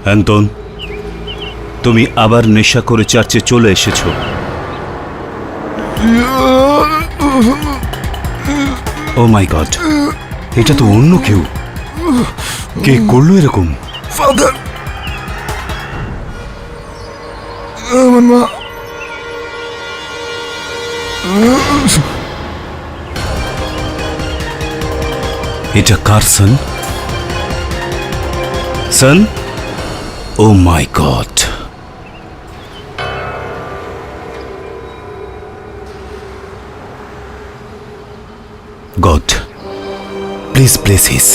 অ্যান্তন, তুমি আবার নেশা করে চার্চে চলে এসেছো। ও মাই গড, এটা তো অন্য কেউ। কে করলো এরকম? ফাদার, আমার মা। এটা কার son? Son? Oh my God. God, please bless his.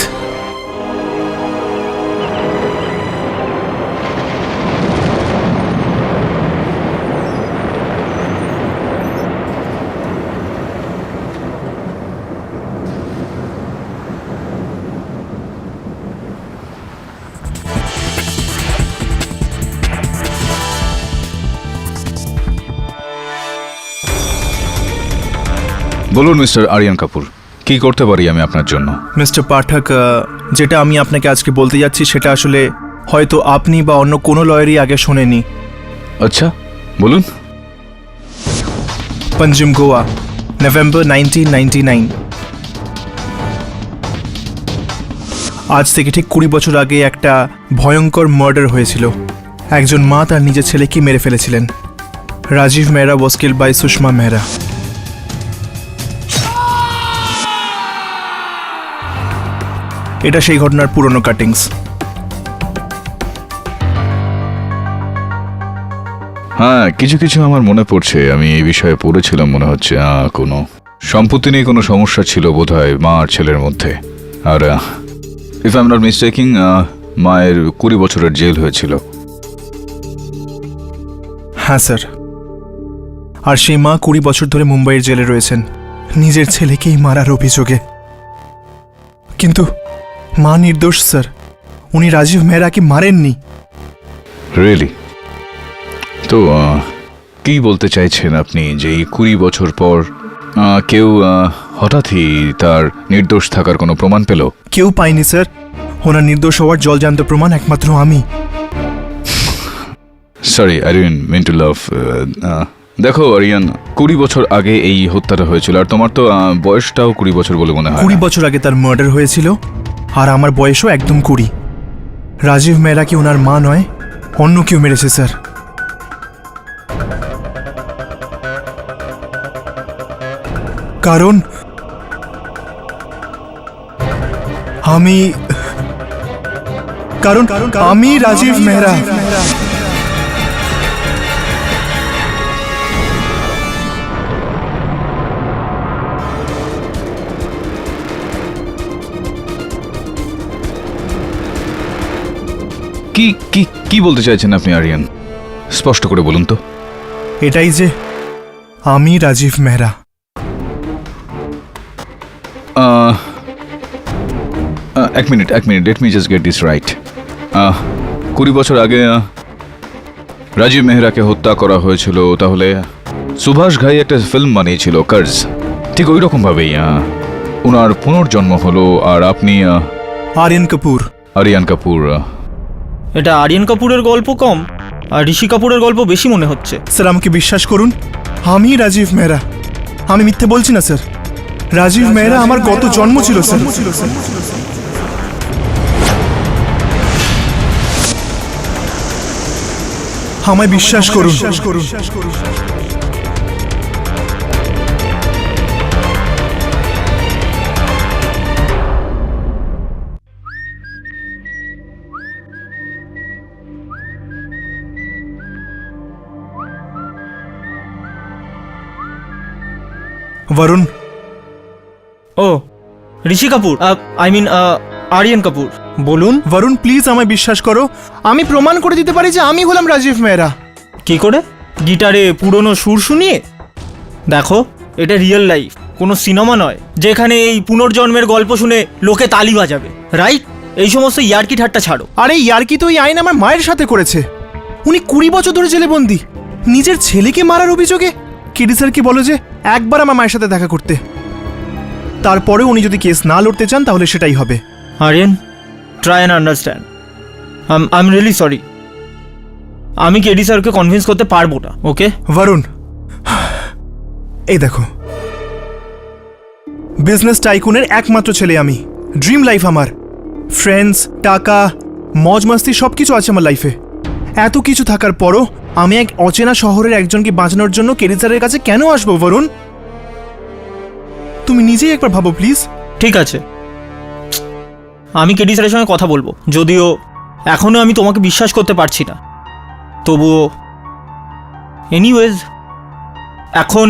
বলুন মিস্টার আরিয়ান কাপুর, কি করতে পারি আমি আপনার জন্য? মিস্টার পাঠক, যেটা আমি আপনাকে আজকে বলতে যাচ্ছি সেটা আসলে হয়তো আপনি বা অন্য কোনো লয়ারই আগে শোনেনি। আচ্ছা, বলুন। পঞ্জিম, গোয়া, নভেম্বর 1999। আজ থেকে ঠিক 20 বছর আগে একটা ভয়ঙ্কর মার্ডার হয়েছিল। একজন মা তার নিজের ছেলেকে মেরে ফেলেছিলেন। Rajeev Mehra was killed by Sushma Mehra. এটা সেই ঘটনার পুরনো কাটিংস। হ্যাঁ, কিছু কিছু আমার মনে পড়ছে। আমি এই বিষয়ে পড়েছিলাম মনে হচ্ছে। কোনো সম্পত্তি নিয়ে কোনো সমস্যা ছিল বোধহয় মা আর ছেলের মধ্যে। আর if I am not mistaking, মায়ের 20 বছরের জেল হয়েছিল। হ্যাঁ স্যার, আর সেই মা 20 বছর ধরে মুম্বাইয়ের জেলে রয়েছেন নিজের ছেলেকেই মারার অভিযোগে। কিন্তু মা নির্দোষ স্যার, উনি রাজীব মেহরাকে মারেননি। রিয়েলি? তো কি বলতে চাইছেন আপনি যে এই 20 বছর পর কেউ হঠাৎই তার নির্দোষ থাকার কোনো প্রমাণ পেল? কেউ পায়নি স্যার। ওনার নির্দোষ হওয়ার জলজান্ত প্রমাণ একমাত্র আমি। Sorry, I didn't mean to love. দেখো আরিয়ান, 20 বছর আগে এই হত্যাটা হয়েছিল, আর তোমার তো বয়সটাও 20 বছর বলে মনে হয়। 20 বছর আগে তার মার্ডার হয়েছিল, আর আমার বয়সও একদম 20। রাজীব মেহরা কি ওনার মা নয়, অন্য কেউ মেরেছে স্যার। কারণ আমি রাজীব মেহরা। কি কি কি বলতে চাইছেন আপনি আরিয়ান? স্পষ্ট করে বলুন তো। এটাই যে আমি রাজীব মেহরা। এক minute, let me just get this right. 20 বছর আগে রাজীব মেহরাকে হত্যা করা হয়েছিল, তাহলে সুভাষ ঘাই একটা ফিল্ম বানিয়েছিল কার্জ, ঠিক ওই রকমভাবেই ওনার পুনর্জন্ম হলো। আর আপনি আরিয়ান কাপুর। এটা আরিয়ান কাপুরের গল্প কম আর ঋষি কাপুরের গল্প বেশি মনে হচ্ছে। স্যার আমাকে বিশ্বাস করুন, আমি রাজীব মেহরা। আমি মিথ্যে বলছি না স্যার। রাজীব মেহরা আমার গত জন্ম ছিল স্যার। আমায় বিশ্বাস করুন। বরুণ। ও, ঋষি কাপুর, আই মিন আরিয়ান কাপুর। বলুন। বরুণ প্লিজ আমায় বিশ্বাস করো, আমি প্রমাণ করে দিতে পারি যে আমি হলাম রাজীব মেহরা। কি করে? গিটারে পুরনো সুর শুনিয়ে? দেখো, এটা রিয়েল লাইফ, কোনো সিনেমা নয় যেখানে এই পুনর্জন্মের গল্প শুনে লোকে তালি বাজাবে, রাইট? এই সমস্ত ইয়ার্কি ঠাট্টা ছাড়ো। আরে ইয়ার্কি তো এই আইন আমার মায়ের সাথে করেছে। উনি 20 বছর ধরে জেলে বন্দী নিজের ছেলেকে মারার অভিযোগে। কেডি স্যারকে বলো যে একবার আমার মায়ের সাথে দেখা করতে। তারপরে উনি যদি কেস না লড়তে চান তাহলে সেটাই হবে। Aryan, try and understand. I am really sorry. আমি কেডি স্যারকে কনভিন্স করতে পারবো না। ওকে বরুণ, এই দেখো, বিজনেস টাইকুনের একমাত্র ছেলে আমি। ড্রিম লাইফ আমার, ফ্রেন্ডস, টাকা, মজ মাস্তি সব কিছু আছে আমার লাইফে। এত কিছু থাকার পরও আমি এক অচেনা শহরের একজনকে বাঁচানোর জন্য কেডি স্যারের কাছে কেন আসবো বরুণ? তুমি নিজেই একবার ভাবো প্লিজ। ঠিক আছে, আমি কেডি স্যারের সঙ্গে কথা বলবো, যদিও এখনও আমি তোমাকে বিশ্বাস করতে পারছি না। তবুও এনিওয়েজ, এখন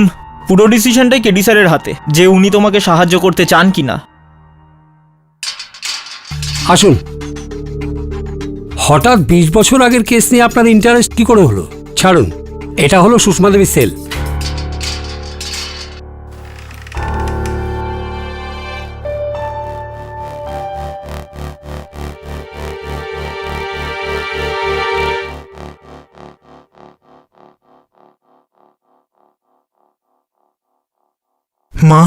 পুরো ডিসিশনটাই কেডি স্যারের হাতে, যে উনি তোমাকে সাহায্য করতে চান কি না। আসুন, হঠাৎ 20 বছর আগের কেস নিয়ে আপনার ইন্টারেস্ট কি করে হলো? ছাড়ুন, এটা হলো সুষমা দেবীর সেল। মা,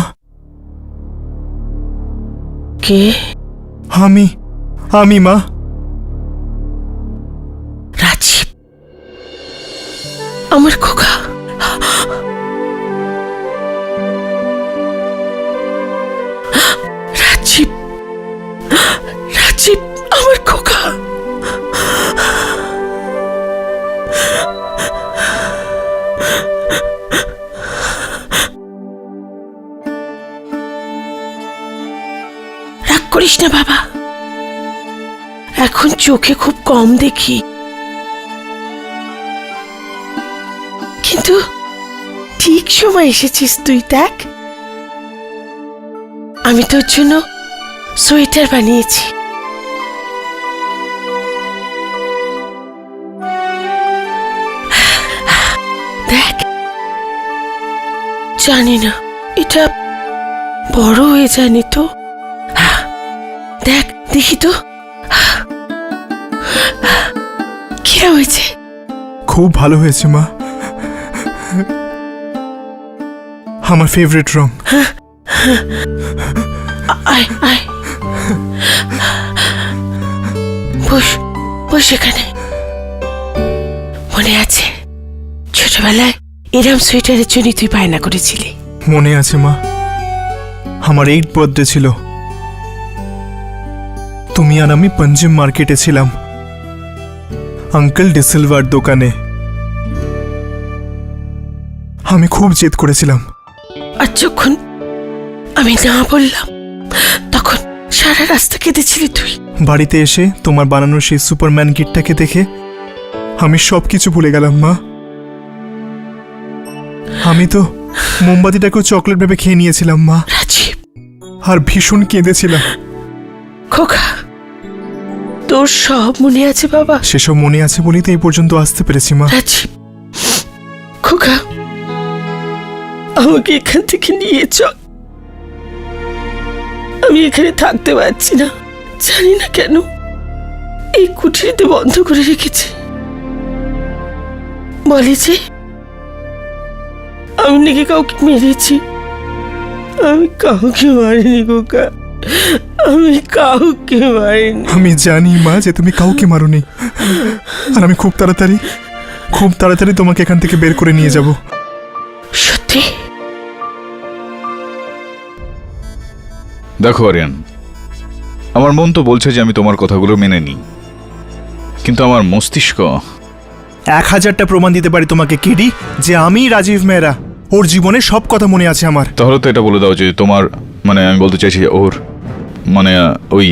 কে? আমি মা। রাজীব, আমার খোকা। রাজীব, রাজীব, আমার খোকা। রাগ করিস না বাবা, এখন চোখে খুব কম দেখি, কিন্তু ঠিক সময় এসেছিস তুই। দেখ, আমি তোর জন্য সোয়েটার বানিয়েছি। দেখ, জানি না এটা বড় হয়ে যায়নি তো। দেখ, দেখি তো কিরা হয়েছে। খুব ভালো হয়েছে মা, আমার ফেভারিট রং। আয় আয়, বস বস এখানে। মনে আছে ছোটবেলায় এরম সোয়েটারের জন্য তুই বায়না করেছিলি? মনে আছে মা, আমার 8th বার্থডে ছিল। তুমি আর আমি পঞ্জিম মার্কেটে ছিলাম, আঙ্কেল ডিসিলভার দোকানে। আমি খুব জেদ করেছিলাম। আর যখন আমি না বললাম, তখন সারা রাস্তা কেঁদেছিলি তুই। বাড়িতে এসে তোমার বানানো সেই সুপারম্যান কিটটাকে দেখে আমি সবকিছু ভুলে গেলাম মা। আমি তো মোমবাতিটাকেও চকলেট ভেবে খেয়ে নিয়েছিলাম মা, রাজীব, আর ভীষণ কেঁদেছিলাম। খোকা, তোর সব মনে আছে বাবা? সেসব মনে আছে বলেই তো এই পর্যন্ত আসতে পেরেছি মা। রাজীব, খোকা, আমাকে এখান থেকে নিয়ে চল। আমি এখানে থাকতে পারছি না, জানি না কেন এই কুঠিরিতে বন্ধ করে রেখেছে। বলে যে আমি নাকি কাউকে মেরেছি। আমি কাউকে মারিনি খোকা, আমি কাউকে মারিনি। আমি জানি মা যে তুমি কাউকে মারোনি, আর আমি খুব তাড়াতাড়ি তোমাকে এখান থেকে বের করে নিয়ে যাব। সত্যি? দেখো আরিয়ান, আমার মন তো বলছে যে আমি তোমার কথাগুলো মেনে নিই, কিন্তু আমার মস্তিষ্ক 1000টা প্রমাণ দিতে পারি তোমাকে কেডি যে আমি রাজীব মেহরা। ওর জীবনে সব কথা মনে আছে আমার। তাহলে তো এটা বলে দাও যে তোমার, মানে আমি বলতে চাইছি ওর, মানে ওই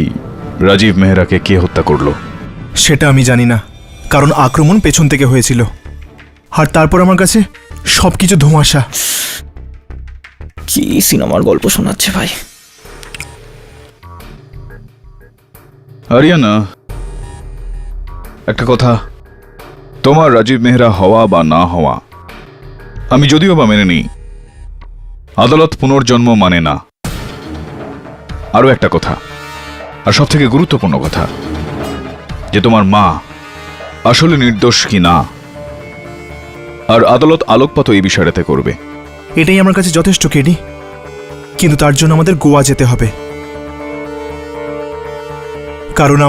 রাজীব মেহরাকে কে হত্যা করলো? সেটা আমি জানি না, কারণ আক্রমণ পেছন থেকে হয়েছিল, আর তারপর আমার কাছে সবকিছু ধোঁয়াশা। কি সিনেমার গল্প শোনাচ্ছে ভাই। আরিয়ানা, একটা কথা, তোমার রাজীব মেহরা হওয়া বা না হওয়া আমি যদিও বা মেনে নিই, আদালত পুনর্জন্ম মানে না। আরও একটা কথা, আর সব থেকে গুরুত্বপূর্ণ কথা, যে তোমার মা আসলে নির্দোষ কি না, আর আদালত আলোকপাত এই বিষয়টাতে করবে। এটাই আমার কাছে যথেষ্ট কেডি, কিন্তু তার জন্য আমাদের গোয়া যেতে হবে, কারণ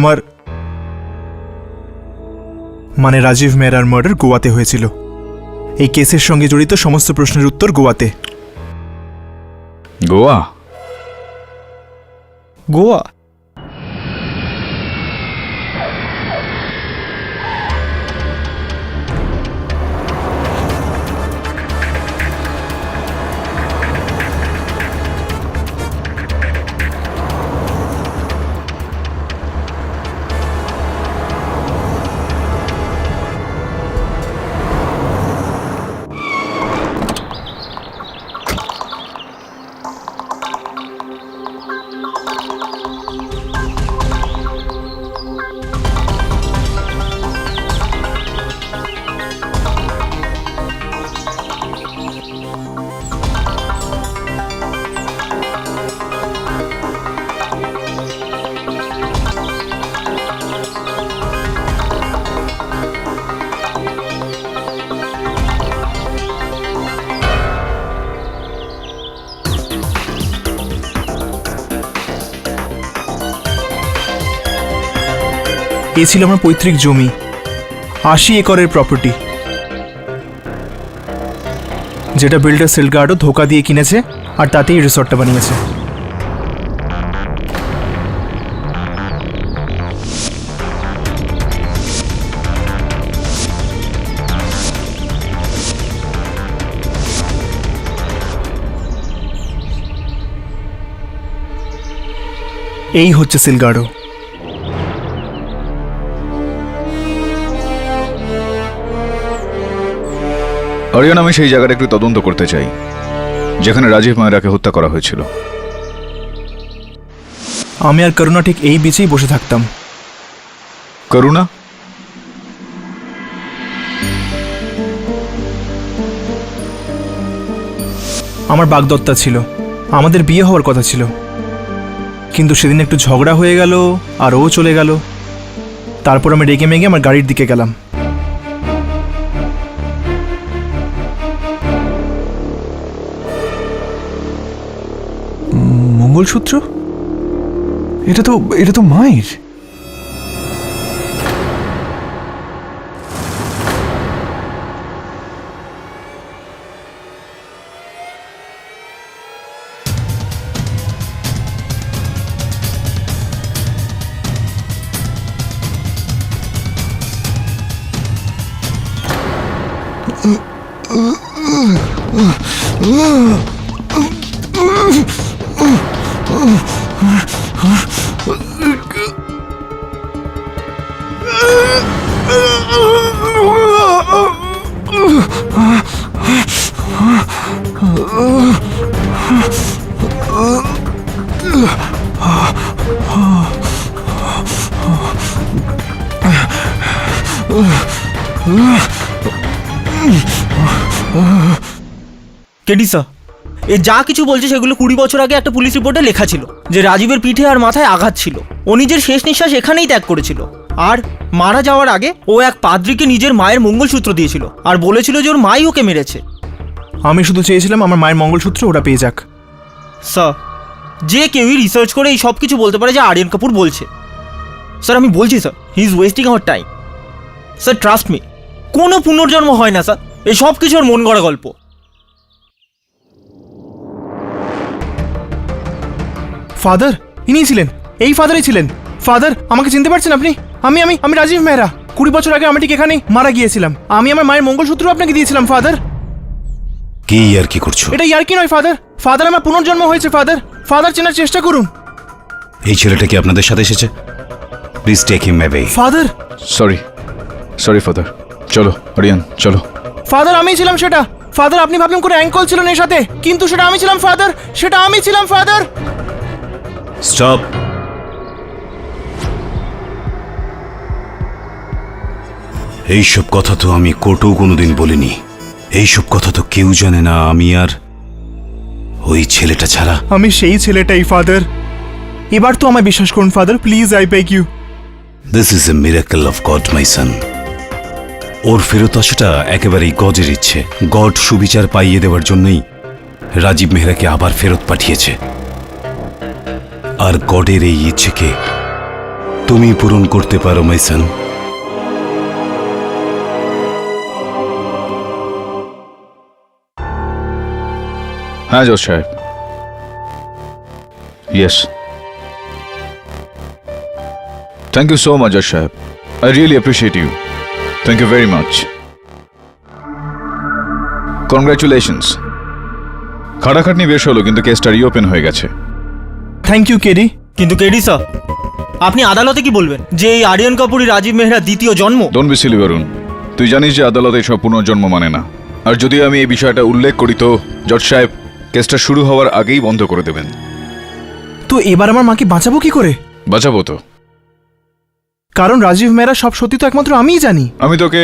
মানে রাজীব মেহরার মার্ডার গোয়াতে হয়েছিল। এই কেসের সঙ্গে জড়িত সমস্ত প্রশ্নের উত্তর গোয়াতে। গোয়া? গোয়া? এ ছিল আমার পৈতৃক জমি, 80 একরের প্রপার্টি, যেটা বিল্ডার সেলগার্ডো ধোকা দিয়ে কিনেছে আর তাতেই রিসর্টটা বানিয়েছে। এই হচ্ছে সেলগার্ডো। অরিয়ন, আমি সেই জায়গাটা একটু তদন্ত করতে চাই যেখানে রাজীব মেহরাকে হত্যা করা হয়েছিল। আমি আর করুণা ঠিক এই বিচেই বসে থাকতাম। করুণা? আমার বাগদত্তা ছিল, আমাদের বিয়ে হওয়ার কথা ছিল, কিন্তু সেদিন একটু ঝগড়া হয়ে গেল আর ও চলে গেল। তারপর আমি রেগে মেগে আমার গাড়ির দিকে গেলাম। মঙ্গলসূত্র? এটা তো মায়ের। কেডিসা, এ যা কিছু বলছে সেগুলো 20 বছর আগে একটা পুলিশ রিপোর্টে লেখা ছিল যে রাজীবের পিঠে আর মাথায় আঘাত ছিল। ও নিজের শেষ নিঃশ্বাস এখানেই ত্যাগ করেছিল। আর মারা যাওয়ার আগে ও এক পাদ্রীকে নিজের মায়ের মঙ্গলসূত্র দিয়েছিল আর বলেছিল যে ওর মাই ওকে মেরেছে। আমি শুধু চেয়েছিলাম আমার মায়ের মঙ্গলসূত্র ওরা পেয়ে যাক। স্যার, যে কেউই রিসার্চ করে এই সব কিছু বলতে পারে যে আরিয়ান কাপুর বলছে। স্যার আমি বলছি sir, he is wasting our time. Sir trust me, কোনো পুনর্জন্ম হয় না স্যার, এই সব কিছু ওর মন গড়া গল্প। ফাদার, ইনি ছিলেন, এই ফাদারই ছিলেন। ফাদার, আমাকে চিনতে পারছেন আপনি? আমি আমি আমি রাজীব মেহরা। 20 বছর আগে আমি ঠিক এখানেই মারা গিয়েছিলাম। আমি আমার মায়ের মঙ্গলসূত্র আপনাকে দিয়েছিলাম ফাদার। কি আর কি করছো? এটা ইয়ার কি নয় ফাদার। ফাদার, আমার পুনর্জন্ম হয়েছে ফাদার। ফাদার, চেনার চেষ্টা করুন। এই ছেলেটা কি আপনাদের সাথে এসেছে? Please take him away. Father, sorry father. চলো অরিয়ন, চলো। ফাদার, আমি ছিলাম সেটা। ফাদার, আপনি ভাবলেন করে অ্যাঙ্কল ছিল এর সাথে, কিন্তু সেটা আমি ছিলাম ফাদার। সেটা আমি ছিলাম ফাদার। স্টপ। এইসব কথা তো আমি কোর্টেও কোনোদিন বলিনি। এইসব কথা তো কেউ জানে না আমি আর ওই ছেলেটা ছাড়া। আমি সেই ছেলেটাই ফাদার। এবার তো আমায় বিশ্বাস করুন father, please, I beg you. This is a miracle of God my son. ওর ফেরত আসাটা একেবারেই গডের ইচ্ছে। গড সুবিচার পাইয়ে দেওয়ার জন্যই রাজীব মেহরাকে আবার ফেরত পাঠিয়েছে। আর গডের এই ইচ্ছেকে তুমি পূরণ করতে পারো মাই সন। হ্যাঁ জজ সাহেব, yes. Thank you so much জজ সাহেব, I really appreciate you. Thank you very much. Congratulations. খাটাখাটনি বেশ হলো, কিন্তু কেসটা রিওপেন হয়ে গেছে। Thank you KD. কিন্তু কেডি স্যার, আপনি আদালতে কি বলবেন যে এই আরিয়ান কাপুরই রাজীব মেহরা দ্বিতীয় জন্ম? ডোন্ট বি সিলি বরুণ, তুই জানিস যে আদালতে সব পুনর্জন্ম মানে না। আর যদি আমি এই বিষয়টা উল্লেখ করি তো জজ সাহেব কেসটা শুরু হওয়ার আগেই বন্ধ করে দেবেন। তো এবার আমার মাকে বাঁচাবো কি করে? বাঁচাবো তো। কারণ রাজীব মেহরা সব সত্যি তো একমাত্র আমিই জানি। আমি তোকে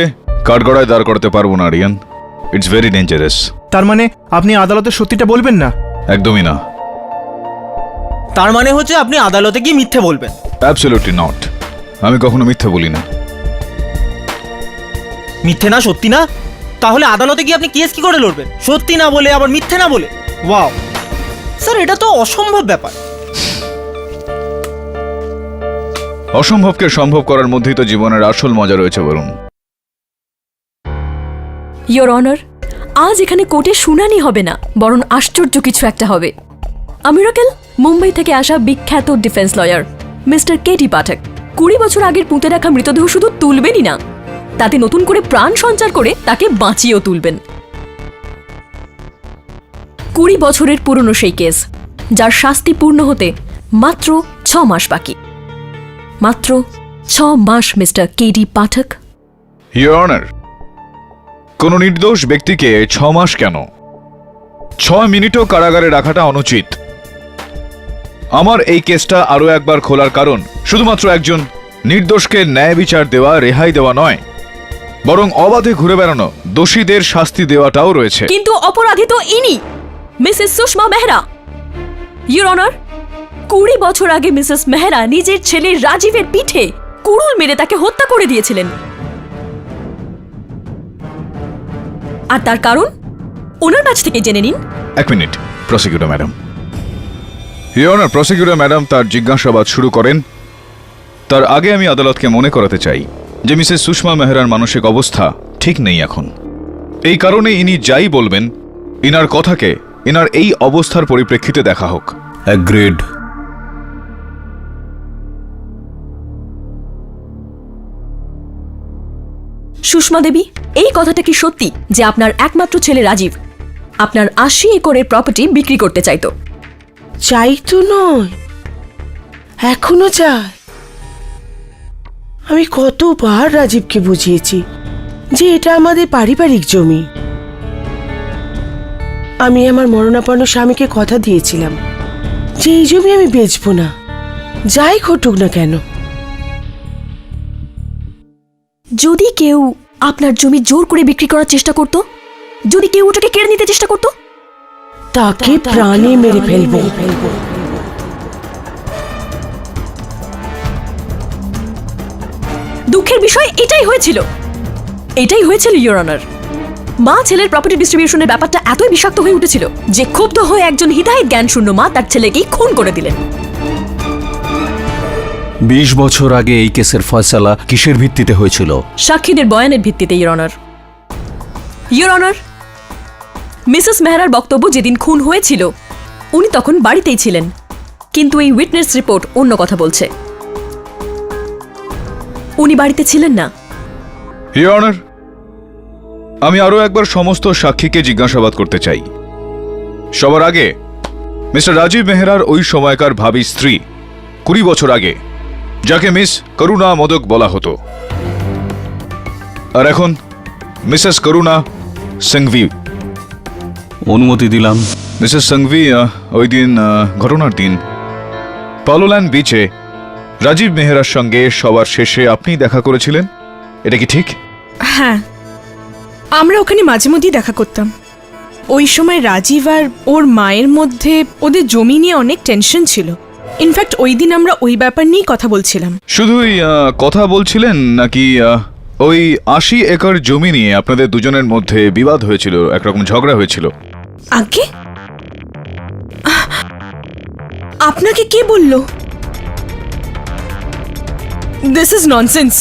কাঠগড়ায় দাঁড় করাতে পারবো না আরিয়ান, ইটস ভেরি ডেঞ্জারাস। তার মানে আপনি আদালতে সত্যিটা বলবেন না? একদমই না। তার মানে হচ্ছে আপনি আদালতে গিয়ে মিথ্যে বলবেন? Absolutely not. আমি কখনো মিথ্যে বলি না। মিথ্যে না, সত্যি না? তাহলে আদালতে গিয়ে আপনি কেস কি করে লড়বেন? সত্যি না বলে আবার মিথ্যে না বলে? ওয়াও স্যার, এটা তো অসম্ভব ব্যাপার। অসম্ভবকে সম্ভব করার মধ্যেই তো জীবনের আসল মজা রয়েছে বরুণ। ইয়োর অনার, আজ এখানে কোর্টে শুনানি হবে না, বরং আশ্চর্য কিছু একটা হবে। আমিরাকেল মুম্বাই থেকে আসা বিখ্যাত ডিফেন্স লয়ার মিস্টার কেটি পাঠক 20 বছর আগের পুঁতে রাখা মৃতদেহ শুধু তুলবেনই না, তাতে নতুন করে প্রাণ সঞ্চার করে তাকে বাঁচিয়েও তুলবেন। 20 বছরের পুরনো সেই কেস, যার শাস্তি পূর্ণ হতে মাত্র 6 মাস বাকি। মাত্র 6 মাস mister KT Pathak. Your honour, কোন নির্দোষ ব্যক্তিকে 6 মাস কেন, 6 মিনিটও কারাগারে রাখাটা অনুচিত। আমার এই কেসটা আরো একবার খোলার কারণ শুধুমাত্র একজন নির্দোষকে ন্যায় বিচার দেওয়া, রেহাই দেওয়া নয়, বরং অবাধে ঘুরে বেড়ানো দোষীদের শাস্তি দেওয়াটাও রয়েছে। কিন্তু অপরাধী তো ইনি, Mrs Sushma Mehra. Your honour, 20 বছর আগে মিসেস মেহরা নিজের ছেলে রাজীবের পিঠে কুড়ুল মেরে তাকে হত্যা করে দিয়েছিলেন। আর তার কারণ ওনার কাছ থেকে জেনে নিন। এক minute, prosecutor madam. Your honour, prosecutor madam তার জিজ্ঞাসাবাদ শুরু করেন। তার আগে আমি আদালতকে মনে করাতে চাই যে মিসেস সুষমা মেহরার মানসিক অবস্থা ঠিক নেই এখন। এই কারণে ইনি যাই বলবেন, ইনার কথাকে ইনার এই অবস্থার পরিপ্রেক্ষিতে দেখা হোক। অ্যাগ্রিড। সুষমা দেবী, এই কথাটা কি সত্যি যে আপনার একমাত্র ছেলে রাজীব আপনার 80 একরের প্রপার্টি বিক্রি করতে চাইতো? চাই তো নয়, এখনো চায়। আমি কতবার রাজীবকে বুঝিয়েছি যে এটা আমাদের পারিবারিক জমি। আমি আমার মরণাপন্ন স্বামীকে কথা দিয়েছিলাম যে এই জমি আমি বেচবো না, যাই ঘটুক না কেন। যদি কেউ আপনার জমি জোর করে বিক্রি করার চেষ্টা করত, যদি কেউ ওটাকে কেড়ে নিতে চেষ্টা করত, তাকে প্রাণে মেরে ফেলবো। দুঃখের বিষয় এটাই হয়েছিল ইয়োর অনার। মা ছেলের প্রপার্টি ডিস্ট্রিবিউশনের ব্যাপারটা এতই বিষাক্ত হয়ে উঠেছিল যে ক্ষুব্ধ হয়ে একজন হিদায়েত জ্ঞান শূন্য মা তার ছেলেকেই খুন করে দিলেন। 20 বছর আগে এই কেসের ফয়সালা কিসের ভিত্তিতে হয়েছিল? সাক্ষীদের বয়ানের ভিত্তিতে ইয়োর অনার। মিসেস মেহরার বক্তব্য যেদিন খুন হয়েছিল উনি তখন বাড়িতেই ছিলেন, কিন্তু এই উইটনেস রিপোর্ট অন্য কথা বলছে। উনি বাড়িতে ছিলেন না। ইয়োর অনার, আমি আরো একবার সমস্ত সাক্ষীকে জিজ্ঞাসাবাদ করতে চাই। সবার আগে মিস্টার রাজীব মেহরার ওই সময়কার ভাবী স্ত্রী 20 বছর আগে, যাকে মিস করুণা মোদক বলা হতো, আর এখন মিসেস করুণা সিংভি। অনুমতি দিলাম। মিসেস সিংভি, ওই দিন ঘটনার দিন পালোল্যান্ড বিচে রাজীব মেহরার সঙ্গে সবার শেষে আপনি দেখা করেছিলেন, এটা কি ঠিক? হ্যাঁ, আমরা ওখানে মাঝে মধ্যেই দেখা করতাম। ওই সময় রাজীব আর ওর মায়ের মধ্যে ওদের জমি নিয়ে অনেক টেনশন ছিল। ইনফ্যাক্ট ওই দিন আমরা ওই ব্যাপার নিয়েই কথা বলছিলাম। শুধুই কথা বলছিলেন নাকি ওই 80 একর জমি নিয়ে আপনাদের দুজনের মধ্যে বিবাদ হয়েছিল, একরকম ঝগড়া হয়েছিল? আগে আপনাকে কে বলল? This is nonsense.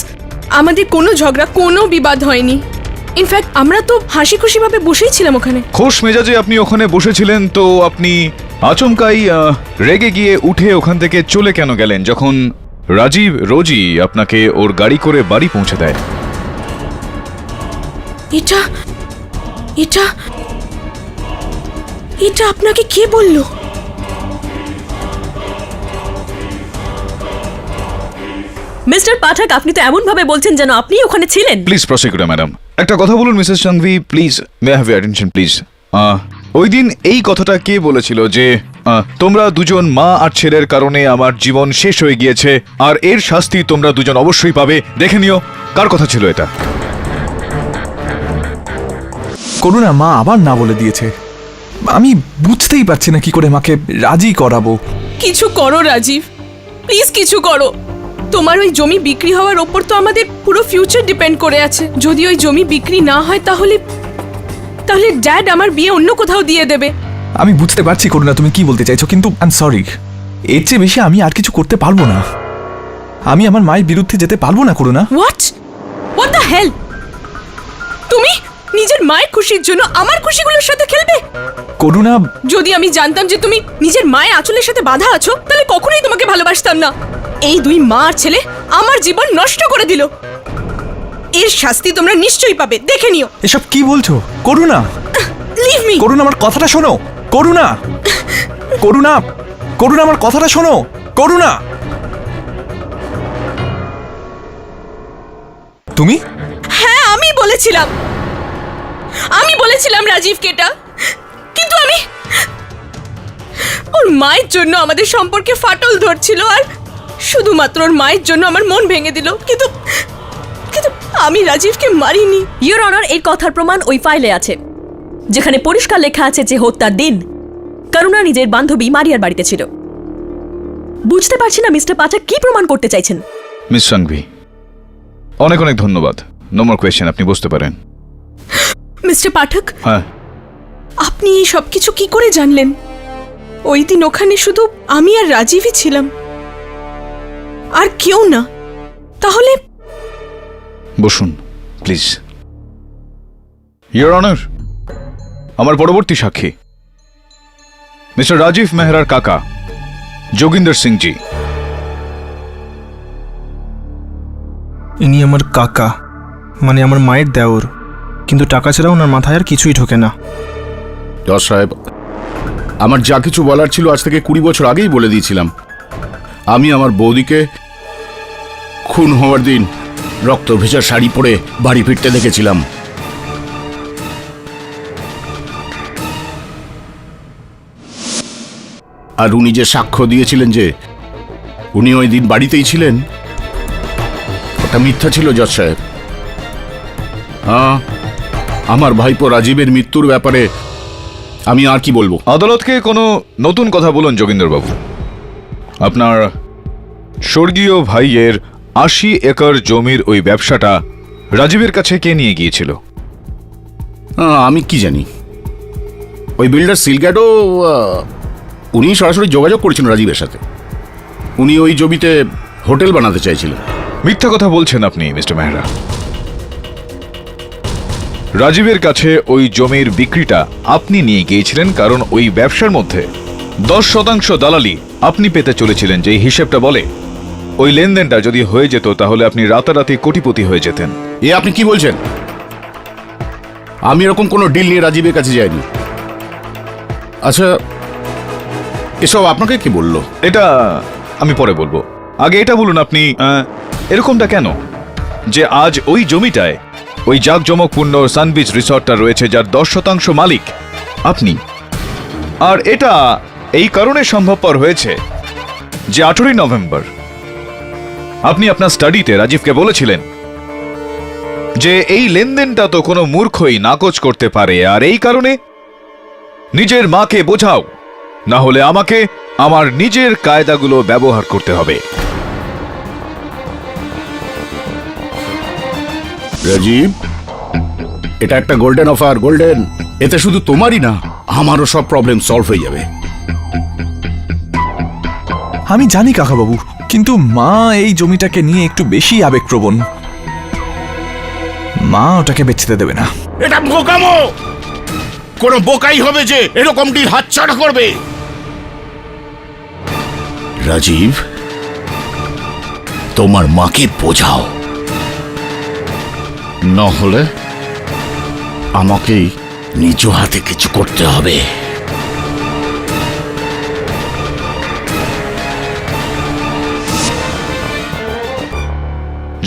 আমাদের কোনো ঝগড়া, কোনো বিবাদ হয়নি। ইনফ্যাক্ট আমরা তো হাসি খুশি ভাবে বসেই ছিলাম ওখানে। খোশ মেজাজে আপনি ওখানে বসেছিলেন, তো আপনি আচমকাই রেগে গিয়ে উঠে ওখান থেকে চলে কেন গেলেন যখন রাজীব রোজই আপনাকে ওর গাড়ি করে বাড়ি পৌঁছে দেয়? এটা এটা এটা আপনাকে কে বললো? মিস্টার পাঠক, আপনি তো এমন ভাবে বলছেন যেন আপনি ওখানে ছিলেন। প্লিজ প্রসিকিউটর ম্যাডাম, একটা কথা বলুন Mrs Sanghvi, please may have your attention please. ওই দিন এই কথাটা কে বলেছিল যে তোমরা দুজন মা আর ছেলের কারণে আমার জীবন শেষ হয়ে গিয়েছে, আর এর শাস্তি তোমরা দুজন অবশ্যই পাবে, দেখে নিও? কার কথা ছিল এটা? করুণা, মা আবার না বলে দিয়েছে। আমি বুঝতেই পারছি না কি করে মাকে রাজি করাবো। কিছু করো রাজীব, প্লিজ কিছু করো। তোমার ওই জমি বিক্রি হওয়ার ওপর তো আমাদের পুরো ফিউচার ডিপেন্ড করে আছে। যদি ওই জমি বিক্রি না হয় তাহলে তাহলে ড্যাড আমার বিয়ে অন্য কোথাও দিয়ে দেবে। আমি বুঝতে পারছি করুণা তুমি কি বলতে চাইছো, কিন্তু আই এম সরি, এর চেয়ে বেশি আমি আর কিছু করতে পারবো না। আমি আমার মায়ের বিরুদ্ধে যেতে পারবো না করুণা। What the hell? তুমি নিজের মায়ের খুশির জন্য আমার খুশিগুলোর সাথে খেলবে? করুণা, যদি আমি জানতাম যে তুমি নিজের মায়ের আঁচলের সাথে বাঁধা আছো, তাহলে কখনোই তোমাকে ভালোবাসতাম না। এই দুই মা আর ছেলে আমার জীবন নষ্ট করে দিল। এর শাস্তি তোমরা নিশ্চয়ই পাবে, দেখে নিও। এসব কি বলছো করুণা? Leave me. করুণা, আমার কথাটা শোনো। করুণা, করুণা, করুণা, আমার কথাটা শোনো। করুণা, তুমি? হ্যাঁ, আমি বলেছিলাম রাজীবকে এটা, কিন্তু আমি ওর মায়ের জন্য আমাদের সম্পর্কে ফাটল ধরছিল, আর শুধুমাত্র ওর মায়ের জন্য আমার মন ভেঙে দিল। কিন্তু কিন্তু আমি রাজীবকে মারিনি। ইওর অনার, এই কথার প্রমাণ ওই ফাইলে আছে, যেখানে পরিষ্কার লেখা আছে যে হত্যার দিন করুণা নিজের বান্ধবী মারিয়ার বাড়িতে ছিল। বুঝতে পারছি না মিস্টার পাঠক কি প্রমাণ করতে চাইছেন। মিস সাংভি, অনেক অনেক ধন্যবাদ। নো মোর কোয়েশ্চেন, আপনি বুঝতে পারেন। মিস্টার পাঠক, হ্যাঁ, আপনি এই সব কিছু কি করে জানলেন? ওই দিন ওখানে শুধু আমি আর রাজীবই ছিলাম, আর কেউ না। তাহলে বসুন প্লিজ। ইওর অনার, আমার পরবর্তী সাক্ষী মিস্টার রাজীব মেহরার কাকা যোগিন্দর সিং জি। ইনি আমার কাকা, মানে আমার মায়ের দেওর, কিন্তু টাকা ছাড়া ওনার মাথায় আর কিছুই ঢোকে না। জজ সাহেব, আমার যা কিছু বলার ছিল আজ থেকে 20 বছর আগেই বলে দিয়েছিলাম। আমি আমার বৌদিকে খুন হওয়ার দিন রক্ত ভেজা শাড়ি পরে বাড়ি ফিরতে দেখেছিলাম। আর উনি যে সাক্ষ্য দিয়েছিলেন যে উনি ওই দিন বাড়িতেই ছিলেন, ওটা মিথ্যা ছিল জজ সাহেব। আমার ভাইপো রাজীবের মৃত্যুর ব্যাপারে আমি আর কি বলবো? আদালতকে কোনো নতুন কথা বলুন যোগিন্দর বাবু। আপনার স্বর্গীয় ভাইয়ের 80 একর জমির ওই ব্যবসাটা রাজীবের কাছে কে নিয়ে গিয়েছিল? আমি কি জানি। ওই বিল্ডার সিলগ্যাডও উনি সরাসরি যোগাযোগ করেছেন রাজীবের সাথে। উনি ওই জমিতে হোটেল বানাতে চাইছিলেন। মিথ্যা কথা বলছেন আপনি মিস্টার মেহরা। রাজীবের কাছে ওই জমির বিক্রিটা আপনি নিয়ে গিয়েছিলেন, কারণ ওই ব্যবসার মধ্যে 10% দালালি আপনি পেতে চলেছিলেন। যে হিসেবটা বলে ওই লেনদেনটা যদি হয়ে যেত তাহলে আপনি রাতারাতি কোটিপতি হয়ে যেতেন। এ আপনি কি বলছেন? আমি এরকম কোনো ডিল নিয়ে রাজীবের কাছে যাইনি। আচ্ছা, এসব আপনাকে কি বললো? এটা আমি পরে বলবো, আগে এটা বলুন আপনি এরকমটা কেন যে আজ ওই জমিটায় ওই জাঁকজমকপূর্ণ সানবিচ রিসর্টটা রয়েছে, যার 10% মালিক আপনি। আর এটা এই কারণে সম্ভবপর হয়েছে যে 18 নভেম্বর আপনি আপনার স্টাডিতে রাজীবকে বলেছিলেন যে এই লেনদেনটা তো কোনো মূর্খই নাকচ করতে পারে, আর এই কারণে নিজের মাকে বোঝাও, না হলে আমাকে আমার নিজের কায়দাগুলো ব্যবহার করতে হবে। রাজীব, এটা একটা গোল্ডেন অফার, গোল্ডেন। এতে শুধু তোমারই না, আমারও সব প্রবলেম সলভ হয়ে যাবে। আমি জানি কাকাবাবু, কিন্তু মা এই জমিটাকে নিয়ে একটু বেশি আবেগপ্রবণ। মা ওটাকে বেচতে দেবে না। এটা বোকামো। কোনো বোকাই হবে যে এরকম ডিল হাতছাড়া করবে। রাজীব, তোমার মাকে বোঝাও, না হলে আমাকেই নিজ হাতে কিছু করতে হবে।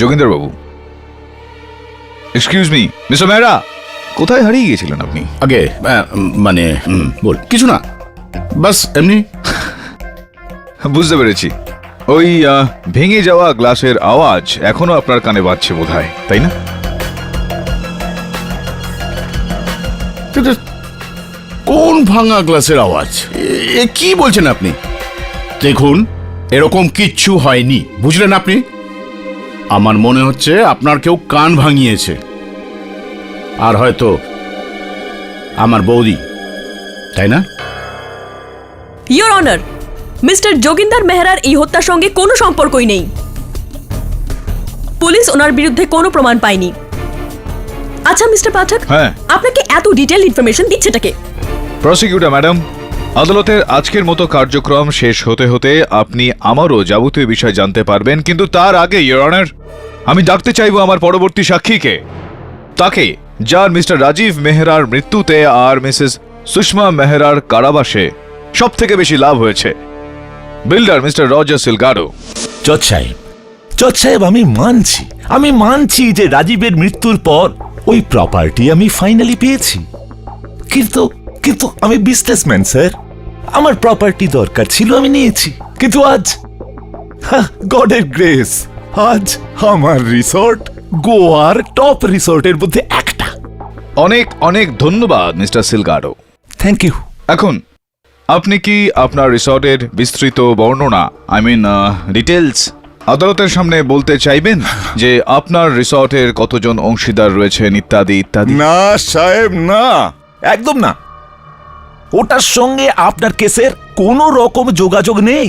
যোগেন্দ্র বাবু, এক্সকিউজ মি, মিস্টার মেহরা, কোথায় হারিয়ে গিয়েছিলেন আপনি? আগে মানে বল কিছু না, বাস এমনি। বুঝতে পেরেছি, ওই ভেঙে যাওয়া গ্লাসের আওয়াজ এখনো আপনার কানে বাজছে বোধহয়, তাই না? কোন ভাঙা গ্লাসের আওয়াজ? কি বলছেন আপনি? দেখুন, এরকম কিচ্ছু হয়নি, বুঝলেন আপনি? আমার মনে হচ্ছে আপনার কেউ কান ভাঙিয়েছে, আর হয়তো আমার বৌদি, তাই না? ইয়োর অনার, মিস্টার যোগিন্দর মেহরার এই হত্যার সঙ্গে কোনো সম্পর্কই নেই। পুলিশ ওনার বিরুদ্ধে কোনো প্রমাণ পায়নি। আচ্ছা মিস্টার পাঠক, হ্যাঁ, আপনাকে এত ডিটেইল ইনফরমেশন দিচ্ছেটাকে? প্রসিকিউটর ম্যাডাম, আদালতের আজকের মতো কার্যক্রম শেষ হতে হতে আপনি আমারও যাবতীয় বিষয় জানতে পারবেন, কিন্তু তার আগে ইয়োর অনার, আমি ডাকতে চাইব আমার পরবর্তী সাক্ষীকে, তাকে যার মিস্টার রাজীব মেহরার মৃত্যুতে আর মিসেস সুষমা মেহরার কারাবাসে সব থেকে বেশি লাভ হয়েছে, বিল্ডার মিস্টার রজার সিলগাডো। জজ সাহেব, আমি মানছি যে রাজীবের মৃত্যুর পর ওই প্রপার্টি আমি ফাইনালি পেয়েছি, কিন্তু কিন্তু আমি বিজনেসম্যান স্যার, আমার প্রপার্টি দরকার ছিল, আমি নিয়েছি, কিন্তু আজ গডের গ্রেস, আজ আমার রিসর্ট গোয়ার টপ রিসর্টের মধ্যে একটা। অনেক অনেক ধন্যবাদ মিস্টার সিলগাডো। Thank you. এখন আপনি কি আপনার রিসর্টের বিস্তৃত বর্ণনা, ডিটেলস আদালতের সামনে বলতে চাইবেন, যে আপনার রিসর্টের কতজন অংশীদার রয়েছেন ইত্যাদি ইত্যাদি? না সাহেব, না, একদম না, ওটার সঙ্গে আপনার কেসের কোনো রকম যোগাযোগ নেই।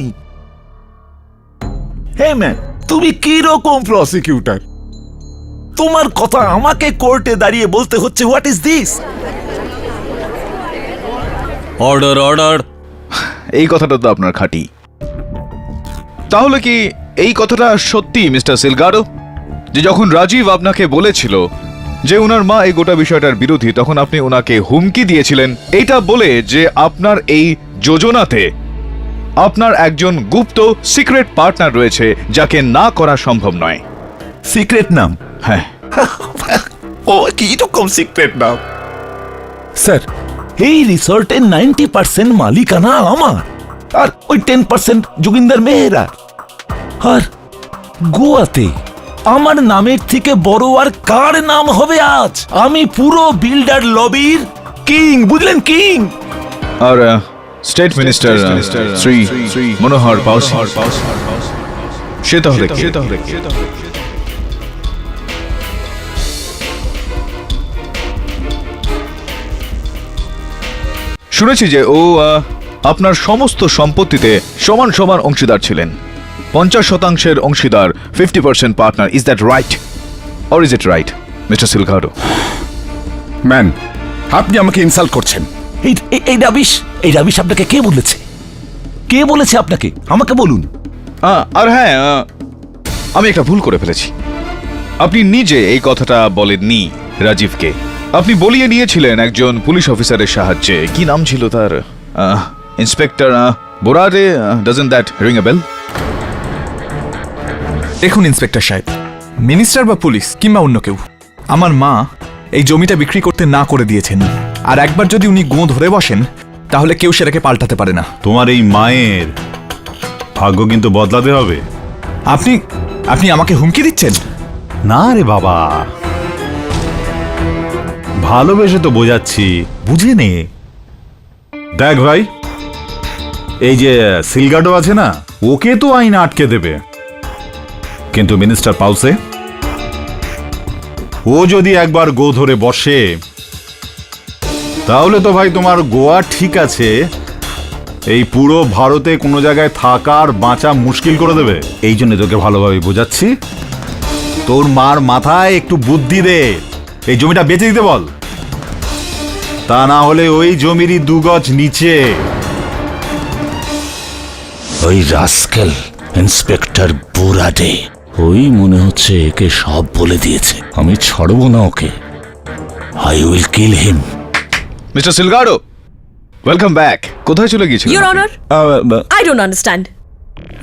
হে ম্যান, তুমি কি রকম প্রসিকিউটর? তোমার কথা আমাকে কোর্টে দাঁড়িয়ে বলতে হচ্ছে? What is this? Order order. এই কথাটা তো আপনার খাঁটি। তাহলে কি এই কথাটা সত্যি মিস্টার সিলগাডো, যে যখন রাজীব আপনাকে বলেছিল যে ওনার মা এই গোটা বিষয়টার বিরোধী, তখন আপনি ওনাকে হুমকি দিয়েছিলেন এটা বলে যে আপনার এই যোজনাতে আপনার একজন গুপ্ত সিক্রেট পার্টনার রয়েছে যাকে না করা সম্ভব নয়? সিক্রেট নাম? হ্যাঁ। ও কি রকম সিক্রেট নাম? স্যার, এই রিসর্টের 90% মালিকানা আমার, আর ওই 10% যোগিন্দর মেহরা। আর গোয়াতে আমার নামের থেকে বড় আর কার নাম হবে আজ? আমি পুরো বিল্ডার লবির কিং, বুঝলেন, কিং। আর স্টেট মিনিস্টার শ্রী মনোহর পাউসি, সে তাহলে কে? শুনেছি যে ও আপনার সমস্ত সম্পত্তিতে সমান সমান অংশীদার ছিলেন, 50% অংশীদার, 50% partner. Is that right, or is it right mister Salgado? Man, আপনি আমাকে ইনসাল্ট করছেন। এই রাবিশ আপনাকে কে বলেছে? কে বলেছে আপনাকে? আমাকে বলুন। আর হ্যাঁ, আমি একটা ভুল করে ফেলেছি। আপনি নিজে এই কথাটা বলেননি রাজীবকে, আপনি বলিয়ে নিয়েছিলেন একজন পুলিশ অফিসারের সাহায্যে। কি নাম ছিল তার? Inspector Borade. Doesn't that ring a bell? দেখুন ইন্সপেক্টর সাহেব, মিনিস্টার বা পুলিশ কিংবা অন্য কেউ, আমার মা এই জমিটা বিক্রি করতে না করে দিয়েছেন, আর একবার যদি উনি গোঁ ধরে বসেন তাহলে কেউ সেটাকে পাল্টাতে পারে না। তোমার এই মায়ের ভাগ্য কিন্তু বদলাতে হবে। আপনি আমাকে হুমকি দিচ্ছেন? না রে বাবা, ভালোবেসে তো বোঝাচ্ছি, বুঝে নে। দেখ ভাই, এই যে সিলগাডো আছে না, ওকে তো আইন আটকে দেবে, কিন্তু মিনিস্টার পাউসে, ও যদি একবার গো ধরে বসে তাহলে তো ভাই তোমার গোয়া ঠিক আছে, এই পুরো ভারতে কোনো জায়গায় থাকার বাঁচা মুশকিল করে দেবে। এই জন্য তোকে ভালোভাবে বোঝাচ্ছি, তোর মার মাথায় একটু বুদ্ধি দে, এই জমিটা বেচে দিতে বল। তা না হলে ওই জমিরই 2 গজ নিচে। ওই রাস্কেল ইন্সপেক্টর বুরাডে, ওই মনে হচ্ছে একে সব বলে দিয়েছে। আমি ছাড়বো না ওকে। I will kill him. Mister Salgado, welcome back. কোথায় চলে গিয়েছিল? Your honour, I don't understand.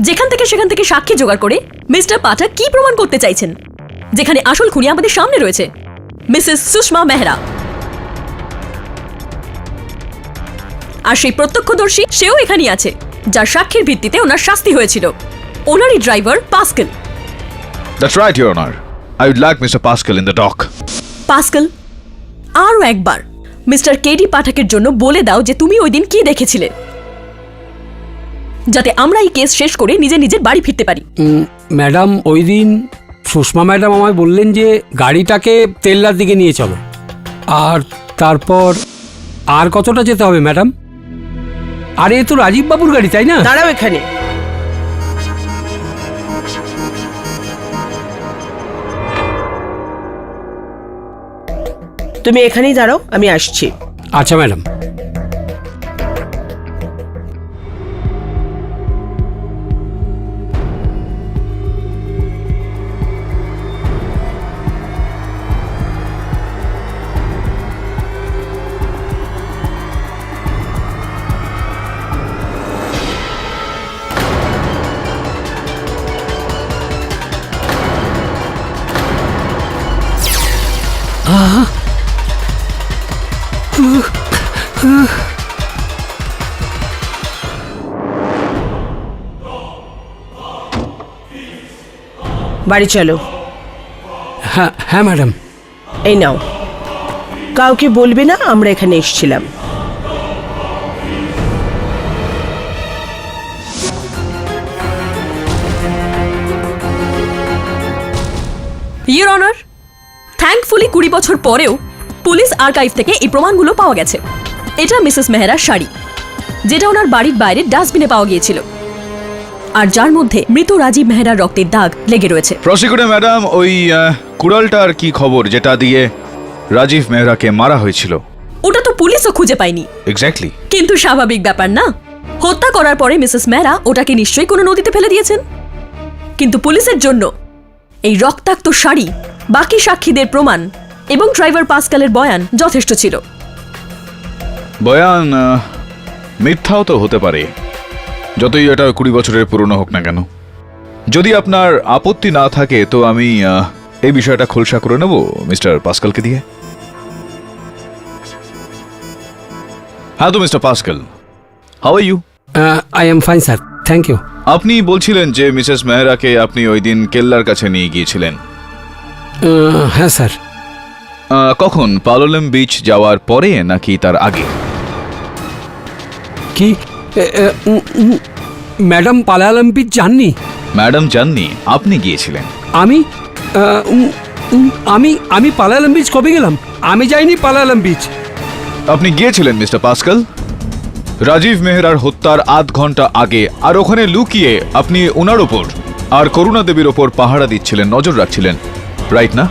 যেখান থেকে সেখান থেকে সাক্ষী জোগাড় করে মিস্টার পাঠক কি প্রমাণ করতে চাইছেন, যেখানে আসল খুনি আমাদের সামনে রয়েছে, মিসেস সুষমা মেহরা। আর সেই প্রত্যক্ষদর্শী সেও এখানেই আছে, যার সাক্ষীর ভিত্তিতে ওনার শাস্তি হয়েছিল, ওনারই driver Pascal. That's right your honour. I would like mister Pascal in the dock. Pascal, আরও একবার মিস্টার কেডি পাঠকের জন্য বলে দাও যে তুমি ওই দিন কি দেখেছিলে, যাতে আমরা এই কেস শেষ করে নিজে নিজের বাড়ি ফিরতে পারি। ম্যাডাম, ওই দিন সুষমা ম্যাডাম আমায় বললেন যে গাড়িটাকে তেল্লার দিকে নিয়ে চলো। আর তারপর আর কতটা যেতে হবে ম্যাডাম? আরে এ তো রাজীব বাবুর গাড়ি, তাই না? দাঁড়াও এখানে। তুমি এখানেই দাঁড়াও, আমি আসছি। আচ্ছা ম্যাডাম। বাড়ি চলো। হ্যাঁ হ্যাঁ ম্যাডাম। এই নাও, কাউকে বলবে না আমরা এখানে এসেছিলাম। ইওর অনার, থ্যাঙ্কফুলি 20 বছর পরেও পুলিশ আর্কাইভ থেকে এই প্রমাণগুলো পাওয়া গেছে। এটা মিসেস মেহরার শাড়ি, যেটা ওনার বাড়ির বাইরে ডাস্টবিনে পাওয়া গিয়েছিল, আর যার মধ্যে মৃত রাজীব মেহরার রক্তের দাগ লেগে রয়েছে। প্রসিকিউটর ম্যাডাম, ওই কুড়ালটার কি খবর যেটা দিয়ে রাজীব মেহরাকে মারা হয়েছিল? ওটা তো পুলিশও খুঁজে পায়নি। এক্স্যাক্টলি। কিন্তু স্বাভাবিক ব্যাপার না, হত্যা করার পরে মিসেস মেহরা ওটাকে নিশ্চয়ই কোনো নদীতে ফেলে দিয়েছেন। কিন্তু পুলিশের জন্য এই রক্তাক্ত শাড়ি, বাকি সাক্ষীদের প্রমাণ এবং ড্রাইভার পাস্কালের বয়ান যথেষ্ট ছিল। বয়ান মিথ্যাও তো হতে পারে, যতই এটা 20 বছরের পুরনো হোক না কেন। যদি আপনার আপত্তি না থাকে তো আমি এই বিষয়টা খোলসা করে নেব মিস্টার পাস্কালকে দিয়ে। হ্যাঁ তো mister Pascal, how are you? I am fine sir, thank you. আপনি বলছিলেন যে মিসেস মেহরাকে আপনি ওই দিন কেল্লার কাছে নিয়ে গিয়েছিলেন। হ্যাঁ স্যার। কখন? পালোলেম বিচ যাওয়ার পরে নাকি তার আগে? কি ম্যাডাম পালায়ালাম বিচ যাননি? ম্যাডাম যাননি, আপনি গিয়েছিলেন। আমি আমি আমি পালায়ালাম বিচ কবে গেলাম? আমি যাইনি পালায়ালাম বিচ। আপনি গিয়েছিলেন মিস্টার পাস্কাল রাজীব মেহরার হত্যার আধ ঘন্টা আগে, আর ওখানে লুকিয়ে আপনি ওনার ওপর আর করুণা দেবীর ওপর পাহারা দিচ্ছিলেন, নজর রাখছিলেন, রাইট না?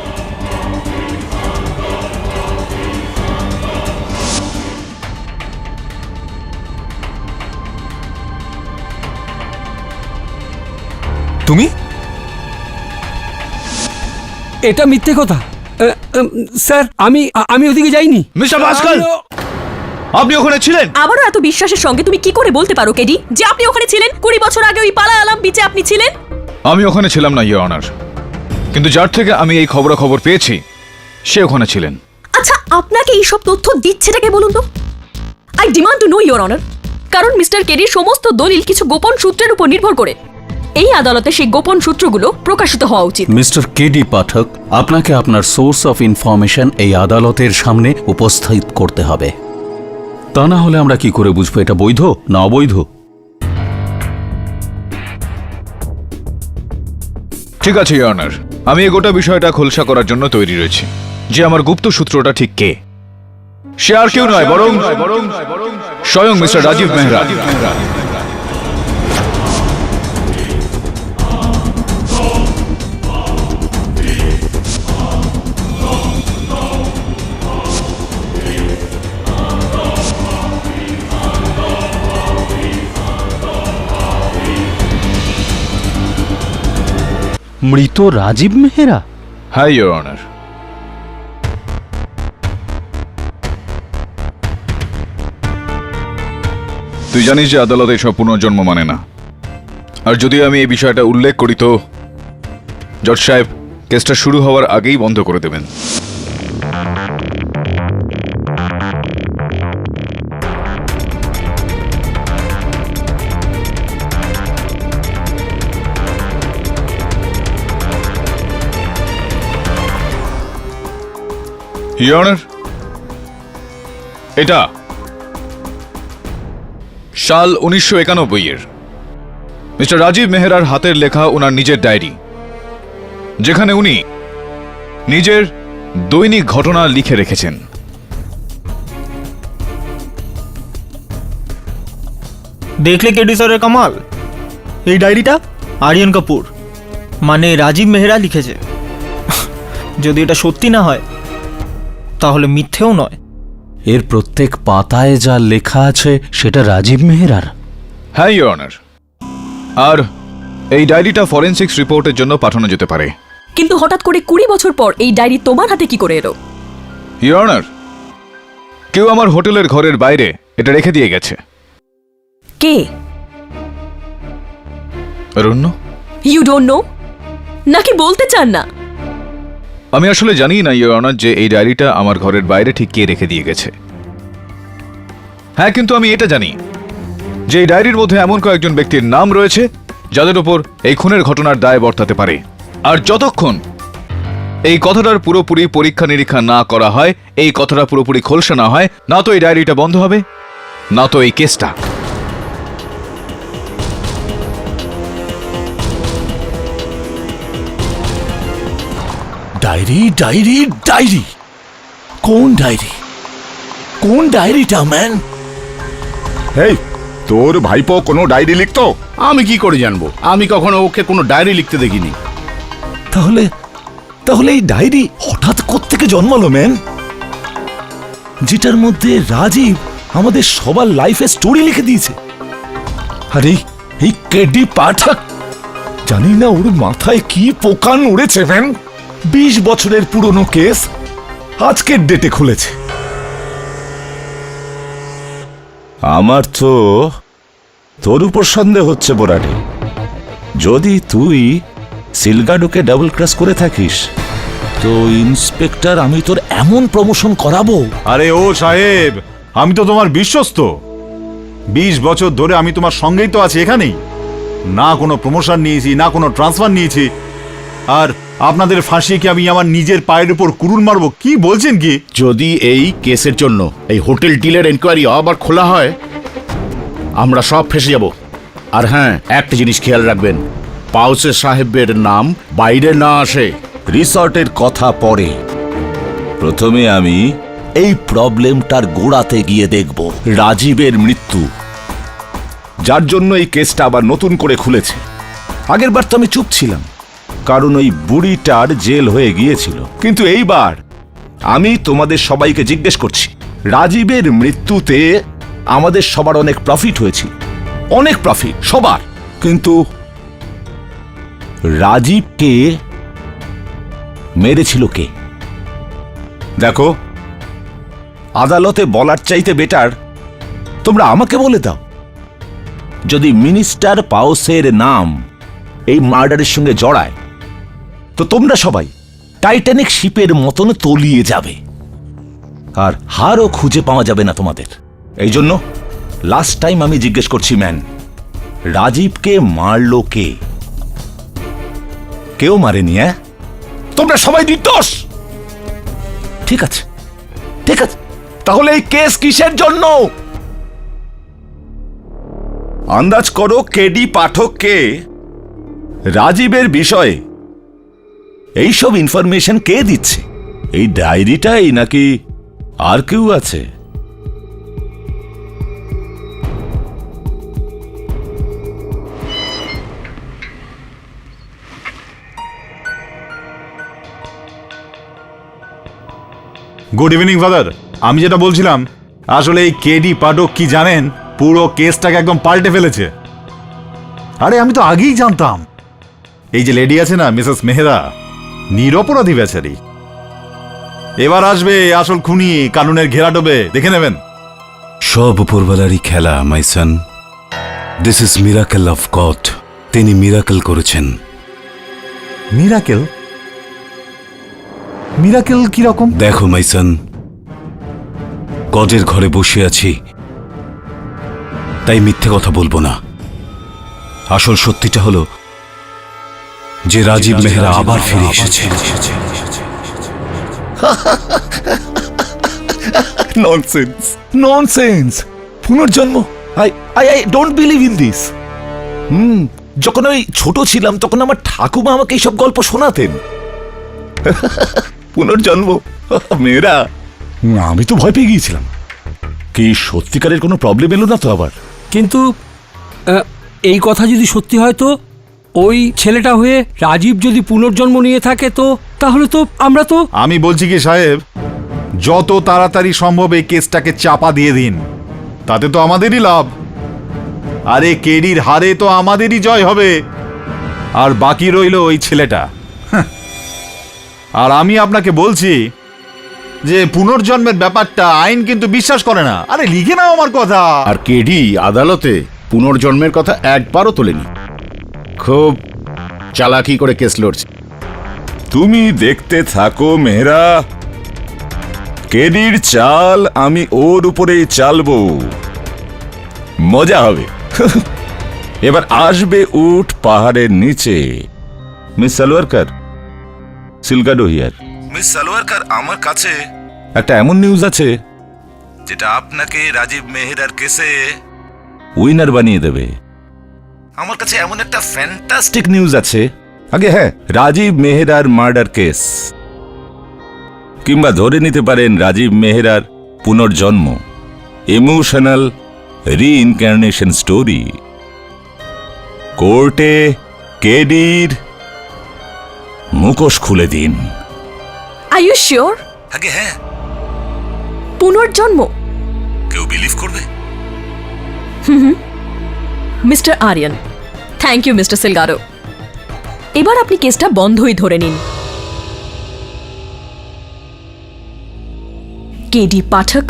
তুমি? এটা মিথ্যে কথা স্যার। আমি ওদিকে যাইনি। মিস্টার পাস্কাল, আপনি ওখানে ছিলেন? আবারও এত বিশ্বাসের সঙ্গে তুমি কি করে বলতে পারো কেডি যে আপনি ওখানে ছিলেন? 20 বছর আগে ওই পালায়ালাম বিচে আপনি ছিলেন? আমি ওখানে ছিলাম না ইওর অনার, কিন্তু যার থেকে আমি এই খবর পেয়েছি সে ওখানে ছিলেন। আচ্ছা, আপনাকে এই সব তথ্য দিচ্ছেটাকে বলুন তো? I demand to know your honour, কারণ মিস্টার কেডির সমস্ত দলিল কিছু গোপন সূত্রের উপর নির্ভর করে। এই আদালতে সেই গোপন সূত্রগুলো প্রকাশিত হওয়া উচিত। মিস্টার কেডি পাঠক, আপনাকে আপনার সোর্স অফ ইনফরমেশন এই আদালতের সামনে উপস্থিত করতে হবে। তা না হলে আমরা কি করে বুঝবো এটা বৈধ না অবৈধ? ঠিক আছে ইওর অনার, আমি এই গোটা বিষয়টা খোলসা করার জন্য তৈরি রয়েছি যে আমার গুপ্ত সূত্রটা ঠিক কে। সে আর কেউ নয় বরং স্বয়ং মিস্টার রাজীব মেহরা। মৃত রাজীব মেহরা? হ্যাঁ ইয়োর অনার। তুই জানিস যে আদালত এসব পুনর্জন্ম মানে না, আর যদি আমি এই বিষয়টা উল্লেখ করি তো জজ সাহেব কেসটা শুরু হওয়ার আগেই বন্ধ করে দেবেন। ইয়োর অনার, এটা সাল 1991-এর মিস্টার রাজীব মেহরার হাতের লেখা ওনার নিজের ডায়েরি, যেখানে উনি নিজের দৈনিক ঘটনা লিখে রেখেছেন। দেখলে কেডি স্যারের কামাল? এই ডায়েরিটা আরিয়ান কাপুর মানে রাজীব মেহরা লিখেছে। যদি এটা সত্যি না হয় তাহলে মিথ্যেও নয়। এর প্রত্যেক পাতায় যা লেখা আছে সেটা রাজীব মেহরার? হ্যাঁ ইয়োর অনার, আর এই ডায়েরিটা ফরেনসিক্স রিপোর্টের জন্য পাঠানো যেতে পারে। কিন্তু হঠাৎ করে 20 বছর পর এই ডায়েরি তোমার হাতে কি করে এলো? ইয়োর অনার, কেউ আমার হোটেলের ঘরের বাইরে এটা রেখে দিয়ে গেছে। কে? অরণ্য। You don't know? নাকি বলতে চান না? আমি আসলে জানি না ইয়োর অনার যে এই ডায়েরিটা আমার ঘরের বাইরে ঠিক কে রেখে দিয়ে গেছে। হ্যাঁ, কিন্তু আমি এটা জানি যে এই ডায়েরির মধ্যে এমন কয়েকজন ব্যক্তির নাম রয়েছে যাদের উপর এই খুনের ঘটনার দায় বর্তাতে পারে। আর যতক্ষণ এই কথাটার পুরোপুরি পরীক্ষা নিরীক্ষা না করা হয়, এই কথাটা পুরোপুরি খোলসা না হয়, না তো এই ডায়েরিটা বন্ধ হবে, না তো এই কেসটা। ডায়েরি ডায়েরি ডায়েরি, কোন ডায়েরি? কোন ডায়েরিটা ম্যান? এই তোর ভাইপো কোনো ডায়েরি লিখতো? আমি কি করে জানবো? আমি কখনো ওকে কোনো ডায়েরি লিখতে দেখিনি। তাহলে তাহলে এই ডায়েরি হঠাৎ কোত্থেকে জন্মালো ম্যান? যেটার মধ্যে রাজীব আমাদের সবার লাইফে স্টোরি লিখে দিয়েছে। আরে এই কেডি পাঠক, জানি না ওর মাথায় কি পোকা উড়েছে ম্যান। 20 বছরের পুরনো কেস আজকের ডেটে খুলেছে। আমার তো তোর উপর সন্দেহ হচ্ছে বোরাডে। যদি তুই সিলগাডোকে ডাবল ক্রস করে থাকিস তো ইন্সপেক্টর আমি তোর এমন প্রমোশন করাবো। আরে ও সাহেব, আমি তো তোমার বিশ্বস্ত। 20 বছর ধরে আমি তোমার সঙ্গেই তো আছি এখানেই। না কোনো প্রমোশন নিয়েছি, না কোনো ট্রান্সফার নিয়েছি। আর আপনাদের ফাঁসিয়ে কি আমি আমার নিজের পায়ের উপর কুড়ুল মারবো? কি বলছেন কি? যদি এই কেসের জন্য এই হোটেল ডিলের এনকোয়ারি আবার খোলা হয়, আমরা সব ফেসে যাব। আর হ্যাঁ, একটা জিনিস খেয়াল রাখবেন, পাউসে সাহেবের নাম বাইরে না আসে। রিসর্টের কথা পরে, প্রথমে আমি এই প্রবলেমটার গোড়াতে গিয়ে দেখব। রাজীবের মৃত্যু, যার জন্য এই কেসটা আবার নতুন করে খুলেছে। আগের বার তো আমি চুপ ছিলাম, কারণ ওই বুড়িটার জেল হয়ে গিয়েছিল। কিন্তু এইবার আমি তোমাদের সবাইকে জিজ্ঞেস করছি, রাজীবের মৃত্যুতে আমাদের সবার অনেক প্রফিট হয়েছিল, অনেক প্রফিট সবার। কিন্তু রাজীবকে মেরেছিল কে? দেখো, আদালতে বলার চাইতে বেটার তোমরা আমাকে বলে দাও। যদি মিনিস্টার পাউসের নাম এই মার্ডারের সঙ্গে জড়ায় তো তোমরা সবাই টাইটানিক শিপের মতন তলিয়ে যাবে, আর হারও খুঁজে পাওয়া যাবে না তোমাদের। এই জন্য লাস্ট টাইম আমি জিজ্ঞেস করছি ম্যান, রাজীবকে মারলো কে? কেউ মারেনি? তোমরা সবাই নির্দোষ। ঠিক আছে, ঠিক আছে, তাহলে এই কেস কিসের জন্য? আন্দাজ করো কেডি পাঠককে রাজীবের বিষয়ে এইসব ইনফরমেশন কে দিচ্ছে? এই ডায়েরিটাই নাকি আর কেউ আছে? Good evening father. আমি যেটা বলছিলাম, আসলে এই কেডি পাঠক কি জানেন, পুরো কেসটাকে একদম পাল্টে ফেলেছে। আরে আমি তো আগেই জানতাম। এই যে লেডি আছে না মিসেস মেহরা, নিরপরাধী বেচারি। এবার আসবে আসল খুনি, কানুনের ঘেরা ডোবে, দেখে নেবেন। সব উপরওয়ালারই খেলা my son. This is miracle of God. তিনি মিরাকেল করেছেন। মিরাকেল? মিরাকেল কি রকম? দেখো মাই সন, গডের ঘরে বসে আছি, তাই মিথ্যে কথা বলবো না। আসল সত্যিটা হলো যে রাজীব মেহরা আবার ফিরে এসেছে। Nonsense, nonsense. পুনর্জন্ম? I I I don't believe in this. যখন আমি ছোট ছিলাম তখন আমার ঠাকুমা আমাকে এইসব গল্প শোনাতেন। পুনর্জন্ম? মেয়েরা, আমি তো ভয় পেয়ে গিয়েছিলাম। কি সত্যিকারের কোনো প্রবলেম এলো না তো আবার? কিন্তু এই কথা যদি সত্যি হয় তো ওই ছেলেটা হয়ে রাজীব যদি পুনর্জন্ম নিয়ে থাকে তো তাহলে তো আমরা তো... আমি বলছি কি সাহেব, যত তাড়াতাড়ি সম্ভব এই কেসটাকে চাপা দিয়ে দিন, তাতে তো আমাদেরই লাভ। আরে কেডির হারে তো আমাদেরই জয় হবে, আর বাকি রইল ওই ছেলেটা। হাহ। আর আমি আপনাকে বলছি যে পুনর্জন্মের ব্যাপারটা আইন কিন্তু বিশ্বাস করে না। আরে লিখে নাও আমার কথা। আর কেডি আদালতে পুনর্জন্মের কথা একবারও তোলেনি। খুব চালাকি করে কেস লড়ছে। তুমি দেখতে থাকো মেহরা, কেডির চাল আমি ওর উপরেই চালবো, মজা হবে। এবার আসবে উট পাহাড়ের নিচে। Miss Salwarkar, Salgado here. Miss Salwarkar, আমার কাছে একটা এমন নিউজ আছে যেটা আপনাকে রাজীব মেহরার কেসে উইনার বানিয়ে দেবে। আমার কাছে এমন একটা ফ্যান্টাস্টিক নিউজ আছে। আগে হ্যাঁ, রাজীব মেহরার মার্ডার কেস, কিংবা ধরে নিতে পারেন রাজীব মেহরার পুনর্জন্ম, ইমোশনাল রিইনকার্নেশন স্টোরি। কোর্টে কেডির মুখোশ খুলে দিন। Are you sure? আগে হ্যাঁ। পুনর্জন্ম? কেউ বিলিভ করবে? Mister Aryan, thank you mister Selgado. এবার আপনি কেসটা বন্ধই ধরে নিন। কেডি পাঠক,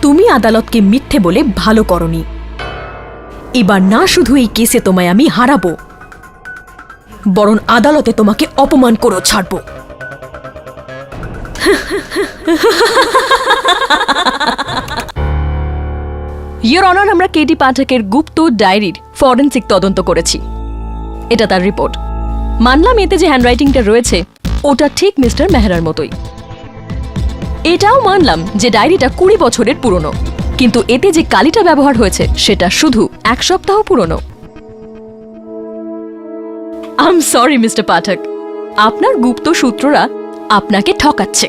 তুমি আদালতকে মিথ্যে বলে ভালো করনি। এবার না শুধু এই কেসে তোমায় আমি হারাবো, বরং আদালতে তোমাকে অপমান করেও ছাড়বো। ইয়োর অনার, আমরা কেডি পাঠকের গুপ্ত ডায়েরির ফরেনসিক তদন্ত করেছি। এটা তার রিপোর্ট। মানলাম এতে যে হ্যান্ডরাইটিংটা রয়েছে ওটা ঠিক মিস্টার মেহরার মতোই। এটাও মানলাম যে ডায়েরিটা 20 বছরের পুরনো, কিন্তু এতে যে কালিটা ব্যবহার হয়েছে সেটা শুধু 1 সপ্তাহ পুরনো। আই এম সরি মিস্টার পাঠক, আপনার গুপ্ত সূত্ররা আপনাকে ঠকাচ্ছে।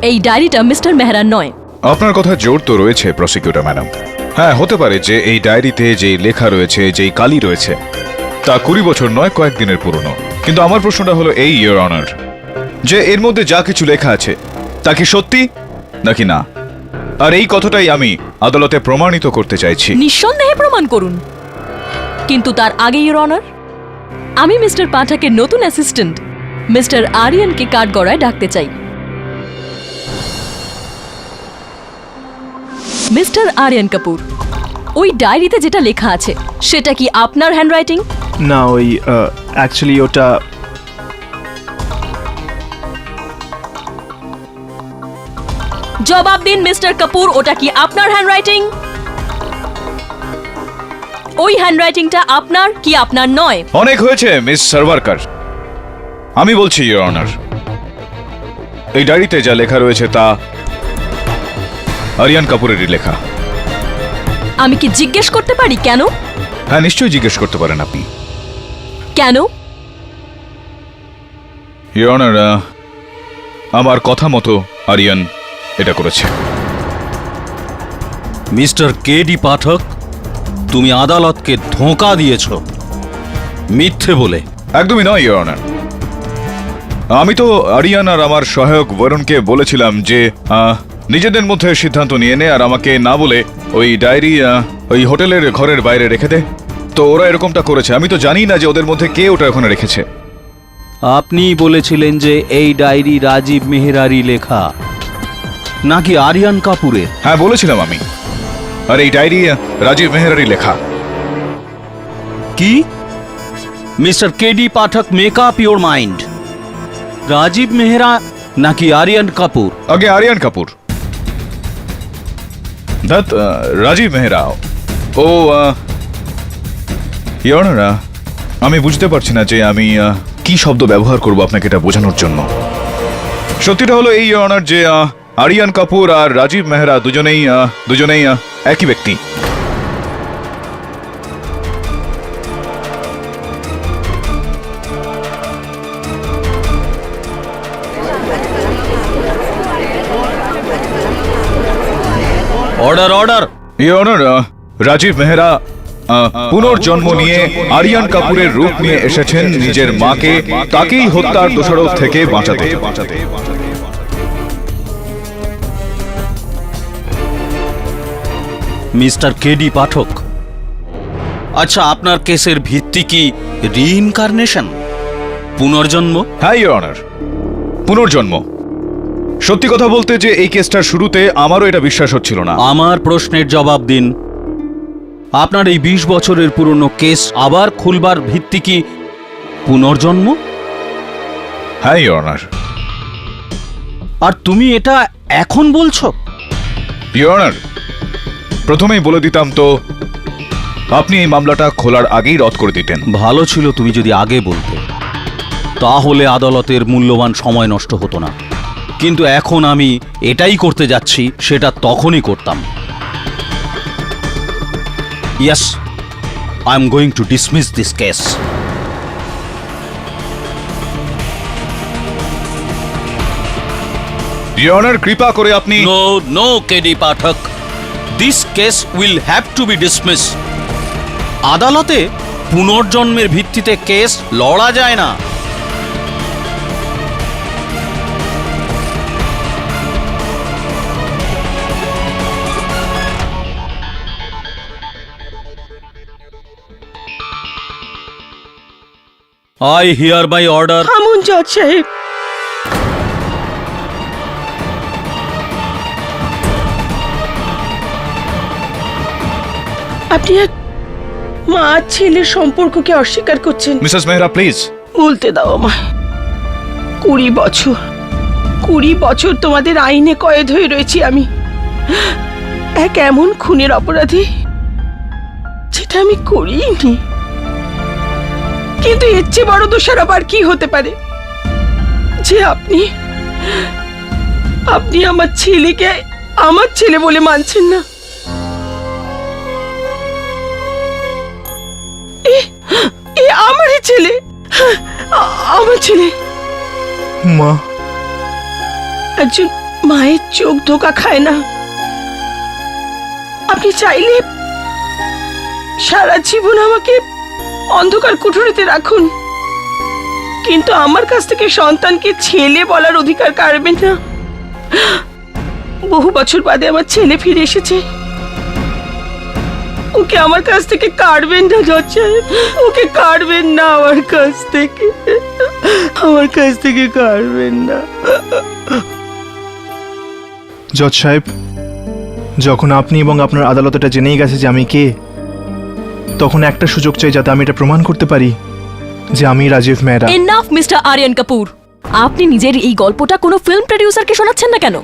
এই ডায়েরিটা মিস্টার মেহরার নয়। আপনার কথা জোর তো রয়েছে প্রসিকিউটর ম্যাডাম। হ্যাঁ, হতে পারে যে এই ডায়েরিতে যেই লেখা রয়েছে, যেই কালি রয়েছে, তা 20 বছর নয়, কয়েকদিনের পুরনো। কিন্তু আমার প্রশ্নটা হলো এই, ইয়োর অনার, যে এর মধ্যে যা কিছু লেখা আছে তা কি সত্যি নাকি না? আর এই কথাটাই আমি আদালতে প্রমাণিত করতে চাইছি। নিঃসন্দেহে প্রমাণ করুন, কিন্তু তার আগে ইয়োর অনার, আমি মিস্টার পাঠকের নতুন অ্যাসিস্ট্যান্ট মিস্টার আরিয়ানকে কাঠগড়ায় ডাকতে চাই। মিস্টার আরিয়ান কাপুর, ওই ডায়েরিতে যেটা লেখা আছে সেটা কি আপনার হ্যান্ডরাইটিং? না, ওই অ্যাকচুয়ালি ওটা... জবাব দিন মিস্টার কাপুর, ওটা কি আপনার হ্যান্ডরাইটিং? ওই হ্যান্ডরাইটিংটা আপনার কি আপনার নয়? অনেক হয়েছে মিস সারওয়ারকার, আমি বলছি ইয়োর অনার, এই ডায়েরিতে যা লেখা রয়েছে তা আরিয়ান কাপুরেরই লেখা। আমি কি জিজ্ঞেস করতে পারি কেন? হ্যাঁ, নিশ্চয়ই জিজ্ঞেস করতে পারেন আপনি। কেন? ইয়োর অনার, আমার কথা মতো আরিয়ান এটা করেছে। মিস্টার কেডি পাঠক, তুমি আদালতকে ধোঁকা দিয়েছ মিথ্যে বলে। একদমই নয় ইয়োর অনার। আমি তো আরিয়ান আর আমার সহায়ক বরুণকে বলেছিলাম যে নিজেদের মধ্যে সিদ্ধান্ত নিয়ে নে, আর আমাকে না বলে ওই ডায়েরি ওই হোটেলের ঘরের বাইরে রেখে দে। তো তো ওরা এরকমটা করেছে, আমি তো জানি না যে ওদের মধ্যে কে ওটা ওখানে রেখেছে। আপনি বলেছিলেন যে এই ডায়েরি রাজীব মেহরারই লেখা নাকি আরিয়ান কাপুরের? হ্যাঁ বলেছিলাম আমি, আর এই ডায়েরি রাজীব মেহরারই লেখা। কি? Mister KD Pathak, make up your mind. Rajeev Mehra নাকি আরিয়ান কাপুর? আগে আরিয়ান কাপুর। ধ্যাৎ, রাজীব মেহরা। ও ইওর অনার, আমি বুঝতে পারছি না যে আমি কি শব্দ ব্যবহার করব আপনাকে এটা বোঝানোর জন্য। সত্যিটা হলো এই ইওর অনার যে আরিয়ান কাপুর আর রাজীব মেহরা দুজনেই একই ব্যক্তি। Order order. Your honour, Rajeev Mehra পুনর্জন্ম নিয়ে আরিয়ান কাপুরের রূপ নিয়ে এসেছেন নিজের মাকে তাকেই হত্যার দোষারোপ থেকে বাঁচাতে। মিস্টার কেডি পাঠক, আচ্ছা আপনার কেসের ভিত্তি কি রিইনকারনেশন, পুনর্জন্ম? হ্যাঁ ইওর অনার, পুনর্জন্ম। সত্যি কথা বলতে যে এই কেসটার শুরুতে আমারও এটা বিশ্বাস হচ্ছিল না। আমার প্রশ্নের জবাব দিন। আপনার এই 20 বছরের পুরনো কেস আবার খুলবার ভিত্তি কি পুনর্জন্ম? হ্যাঁ ইওর অনার। আর তুমি এটা এখন বলছো? ইওর অনার, প্রথমেই বলে দিতাম তো আপনি এই মামলাটা খোলার আগেই রদ করে দিতেন। ভালো ছিল তুমি যদি আগে বলতে, তাহলে আদালতের মূল্যবান সময় নষ্ট হতো না। কিন্তু এখন আমি এটাই করতে যাচ্ছি, সেটা তখনই করতাম। Yes, I am going to dismiss this case. Your honour, কৃপা করে আপনি no no KD Pathak, this case will have to be dismiss. আদালতে পুনর্জন্মের ভিত্তিতে কেস লড়া যায় না। I hereby order. থামুন জজ সাহেব। আপনি এক মা ছেলের সম্পর্ককে অস্বীকার করছেন। Mrs Mehra please. বলতে দাও আমায়। 20 বছর তোমাদের আইনে কয়েদ হয়ে রয়েছি আমি, এক এমন খুনের অপরাধী যেটা আমি করিনি। কিন্তু এর চেয়ে বড় দোষার আবার কি হতে পারে যে আপনি আমার ছেলেকে আমার ছেলে বলে মানছেন না। এ আমারই ছেলে, আমার ছেলে। মা, একজন মায়ের চোখ ধোকা খায় না। আপনি চাইলে সারা জীবন আমাকে অন্ধকার কুঠুরিতে রাখুন, কিন্তু আমার কাছ থেকে সন্তানকে ছেলে বলার অধিকার কাড়বেন না। বহু বছর বাদে আমার ছেলে ফিরে এসেছে, ওকে আমার কাছ থেকে কাড়বেন না জজ সাহেব, ওকে কাড়বেন না আমার কাছ থেকে কাড়বেন না। জজ সাহেব, যখন আপনি এবং আপনার আদালত এটা জেনেই গেছে যে আমি কে, তখন একটা সুযোগ চাই যাতে আমি এটা প্রমাণ করতে পারি যে আমি রাজীব মেহরা। এনাফ মিস্টার আরিয়ান কাপুর, আপনি নিজের এই গল্পটা কোনো ফিল্ম প্রডিউসারকে শোনাচ্ছেন না কেন?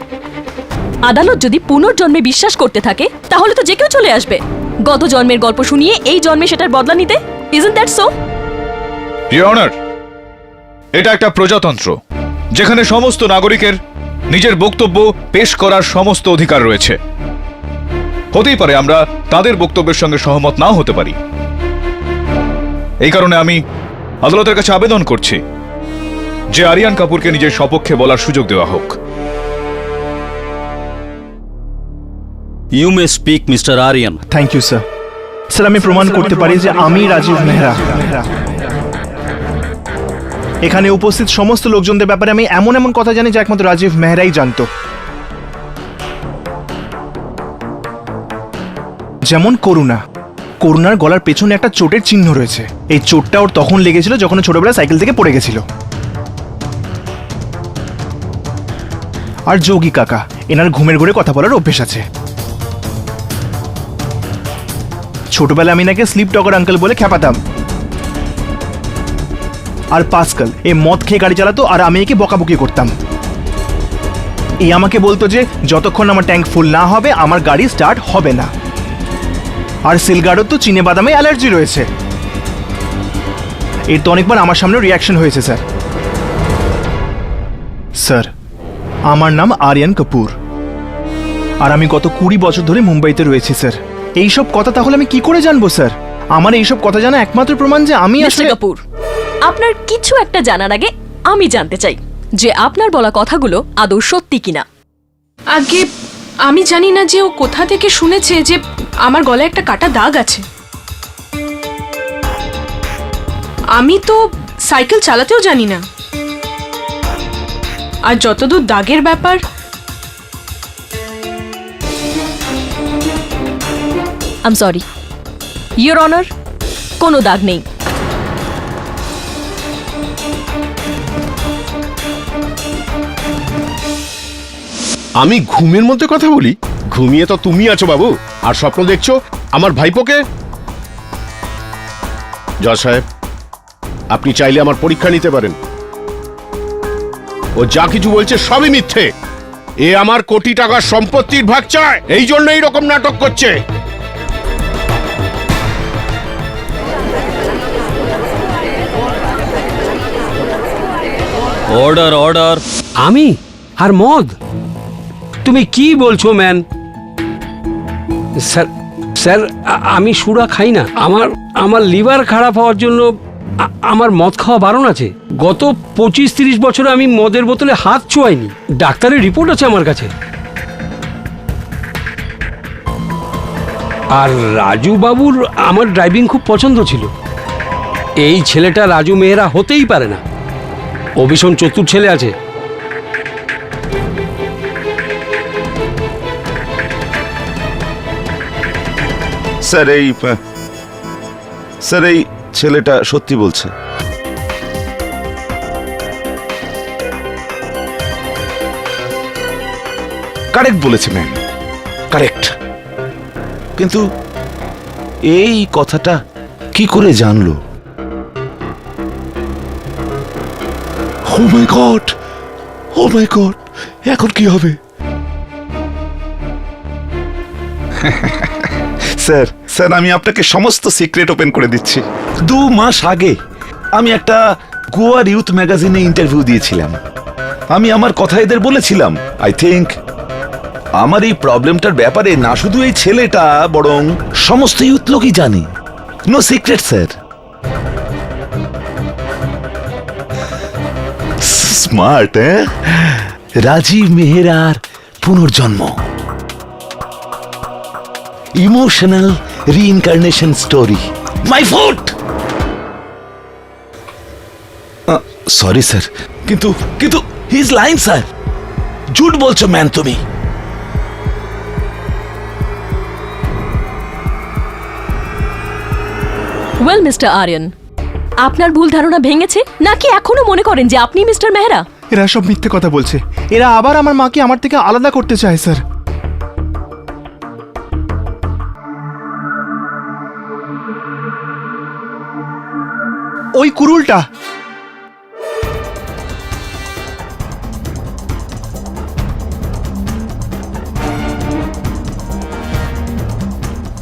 আদালত যদি পুনর্জন্মে বিশ্বাস করতে থাকে তাহলে তো যে কেউ চলে আসবে গত জন্মের গল্প শুনিয়ে এই জন্মে সেটার বদলা নিতে। Isn't that so? Your honour, এটা একটা প্রজাতন্ত্র যেখানে সমস্ত নাগরিকের নিজের বক্তব্য পেশ করার সমস্ত অধিকার রয়েছে। হতেই পারে আমরা তাদের বক্তব্যের সঙ্গে সহমত নাও হতে পারি। এই কারণে আমি আদালতের কাছে আবেদন করছি যে আরিয়ান কাপুরকে নিজের সপক্ষে বলার সুযোগ দেওয়া হোক। You may speak mister Aryan. Thank you sir. Sir, আমি প্রমাণ করতে পারি যে আমি রাজীব মেহরা। এখানে উপস্থিত সমস্ত লোকজনদের ব্যাপারে আমি এমন এমন কথা জানি যা একমাত্র রাজীব মেহরাই জানতো। যেমন করুণা, করুণার গলার পেছনে একটা চোটের চিহ্ন রয়েছে। এই চোটটা ওর তখন লেগেছিল যখন ও ছোটবেলায় সাইকেল থেকে পড়ে গেছিল। আর যোগী কাকা, এনার ঘুমের ঘুরে কথা বলার অভ্যেস আছে। ছোটবেলায় আমি নাকি স্লিপ টকার আঙ্কেল বলে খেপাতাম। আর পাস্কাল এ মদ খেয়ে গাড়ি চালাতো আর আমি একে বকাবকি করতাম। এই আমাকে বলতো যে যতক্ষণ আমার ট্যাঙ্ক ফুল না হবে আমার গাড়ি স্টার্ট হবে না। আর সিলগার্ডও তো চিনে বাদামে অ্যালার্জি রয়েছে। এর তো অনেকবার আমার সামনে রিয়াকশন হয়েছে স্যার। স্যার, আমার নাম আরিয়ান কাপুর আর আমি গত 20 বছর ধরে মুম্বাইতে রয়েছি স্যার। এইসব কথা তাহলে আমি কি করে জানবো স্যার? আমার এইসব কথা জানা একমাত্র প্রমাণ যে আমি মিস্টার আসলে কাপুর, আপনার কিছু একটা জানার আগে আমি জানতে চাই যে আপনার বলা কথাগুলো আদৌ সত্যি কিনা। আগে আমি জানি না যে ও কোথা থেকে শুনেছে যে আমার গলায় একটা কাটা দাগ আছে। আমি তো সাইকেল চালাতেও জানি না। আর যতদূর দাগের ব্যাপার, I am sorry your honour, কোনো দাগ নেই। আমি ঘুমের মধ্যে কথা বলি? ঘুমিয়ে তো তুমি আছো বাবু, আর স্বপ্ন দেখছো আমার ভাইপোকে। জজ সাহেব, আপনি চাইলে আমার পরীক্ষা নিতে পারেন। ও যা কিছু বলছে সবই মিথ্যে। এ আমার কোটি টাকার সম্পত্তির ভাগ চায়, এই জন্য এইরকম নাটক করছে। Order order. আমি আর মদ? তুমি কি বলছো ম্যান? স্যার স্যার, আমি সুরা খাই না। আমার লিভার খারাপ হওয়ার জন্য আমার মদ খাওয়া বারণ আছে। গত 25-30 বছরে আমি মদের বোতলে হাত ছোঁয়াইনি। ডাক্তারের রিপোর্ট আছে আমার কাছে। আর রাজু বাবুর আমার ড্রাইভিং খুব পছন্দ ছিল। এই ছেলেটা রাজু মেহরা হতেই পারে না। ও ভীষণ চতুর ছেলে আছে। স্যার এই ছেলেটা সত্যি বলছে। কারেক্ট বলেছে ম্যাম, কারেক্ট। কিন্তু এই কথাটা কি করে জানলো? ও my god, O my god, এখন কি হবে? স্যার স্যার, আমি আপনাকে সমস্ত সিক্রেট ওপেন করে দিচ্ছি। 2 মাস আগে আমি একটা গোয়ার ইউথ ম্যাগাজিনে ইন্টারভিউ দিয়েছিলাম। আমি আমার কথা এদের বলেছিলাম, আই থিঙ্ক আমার এই প্রবলেমটার ব্যাপারে না শুধু এই ছেলেটা, বরং সমস্ত ইউথ লোকই জানে। No secret sir. স্মার্ট, হ্যাঁ? রাজীব মেহরার পুনর্জন্ম, emotional reincarnation story. My foot. Sorry sir, কিন্তু কিন্তু হিজ লাইন স্যার। ঝুট বলছো ম্যান তুমি। ওয়েল মিস্টার আরিয়ান, আপনার ভুল ধারণা ভেঙেছে নাকি এখনো মনে করেন যে আপনি মিস্টার মেহরা? এরা সব মিথ্যে কথা বলছে। এরা আবার আমার মাকে আমার থেকে আলাদা করতে চায় স্যার। ওই কুরুলটা,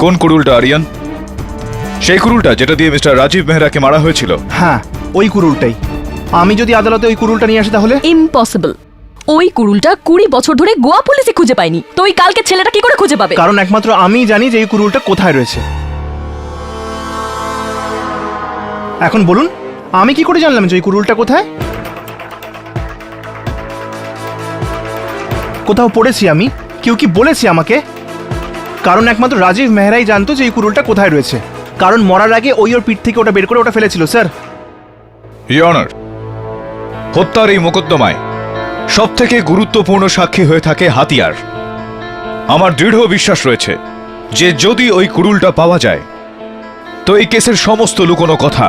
কোন কুড়ুলটা আরিয়ান? সেই কুড়ুলটা যেটা দিয়ে মিস্টার রাজীব মেহরাকে মারা হয়েছিল? হ্যাঁ ওই কুরুলটাই। আমি যদি আদালতে ওই কুরুলটা নিয়ে আসি তাহলে? ইম্পসিবল। ওই কুরুলটা 20 বছর ধরে গোয়া পুলিশে খুঁজে পায়নি, তো ওই কালকে ছেলেটা কি করে খুঁজে পাবে? কারণ একমাত্র আমিই জানি যে এই কুরুলটা কোথায় রয়েছে। এখন বলুন, আমি কি করে জানলাম যে এই কুরুলটা কোথায়? কোথাও পড়েছি আমি? কেউ কি বলেছি আমাকে? কারণ একমাত্র রাজীব মেহরাই জানতো যে এই কুরুলটা কোথায় রয়েছে। কারণ মরার আগে ওই ওর পিঠ থেকে ওটা বের করে ওটা ফেলেছিল স্যার। ইওর অনার, হত্যার এই মোকদ্দমায় সবথেকে গুরুত্বপূর্ণ সাক্ষী হয়ে থাকে হাতিয়ার। আমার দৃঢ় বিশ্বাস রয়েছে যে যদি ওই কুড়ুলটা পাওয়া যায় তো এই কেসের সমস্ত লুকোনো কথা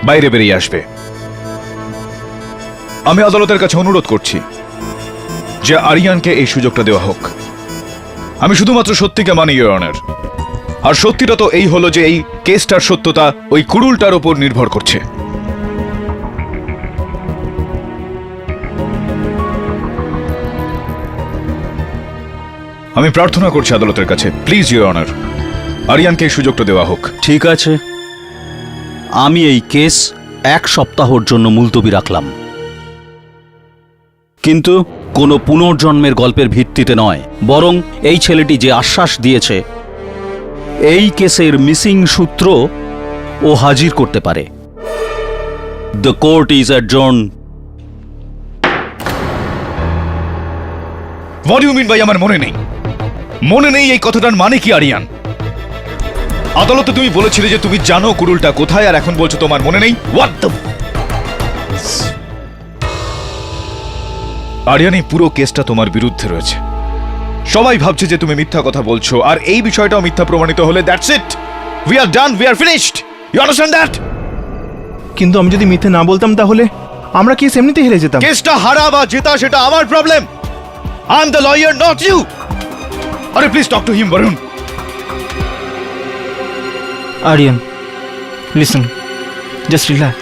বাইরে বেরিয়ে আসবে। আমি আদালতের কাছে অনুরোধ করছি যে আরিয়ানকে এই সুযোগটা দেওয়া হোক। আমি শুধুমাত্র সত্যিকে মানি, ইওর অনার। আর সত্যিটা তো এই হলো যে এই কেসটার সত্যতা ওই কুড়ুলটার উপর নির্ভর করছে। আমি প্রার্থনা করছি আদালতের কাছে, প্লিজ ইওর অনার, আরিয়ানকে এই সুযোগটা দেওয়া হোক। ঠিক আছে, আমি এই কেস 1 সপ্তাহর জন্য মুলতবি রাখলাম, কিন্তু কোনো পুনর্জন্মের গল্পের ভিত্তিতে নয়, বরং এই ছেলেটি যে আশ্বাস দিয়েছে এই কেসের মিসিং সূত্র ও হাজির করতে পারে। The court is adjourn. What you mean ভাই? আমার মনে নেই। মনে নেই এই কথাটার মানে কি আরিয়ান? আদালতে তুমি বলেছিলে যে তুমি জানো কুড়ুলটা কোথায়, আর এখন বলছো তোমার মনে নেই। হোয়াট দ্য আরিয়ান, এই পুরো কেসটা তোমার বিরুদ্ধে রয়েছে। সবাই ভাবছে যে তুমি মিথ্যা কথা বলছো, আর এই বিষয়টাও মিথ্যা প্রমাণিত হলে that's it, we are done, we are finished. You understand that? কিন্তু আমি যদি মিথ্যে না বলতাম তাহলে আমরা কেস এমনিতেই হেরে যেতাম। কেসটা হারা বা জেতা সেটা আমার problem. I am the lawyer, not you. আরে please talk to him, Varun. Aryan, listen, just relax.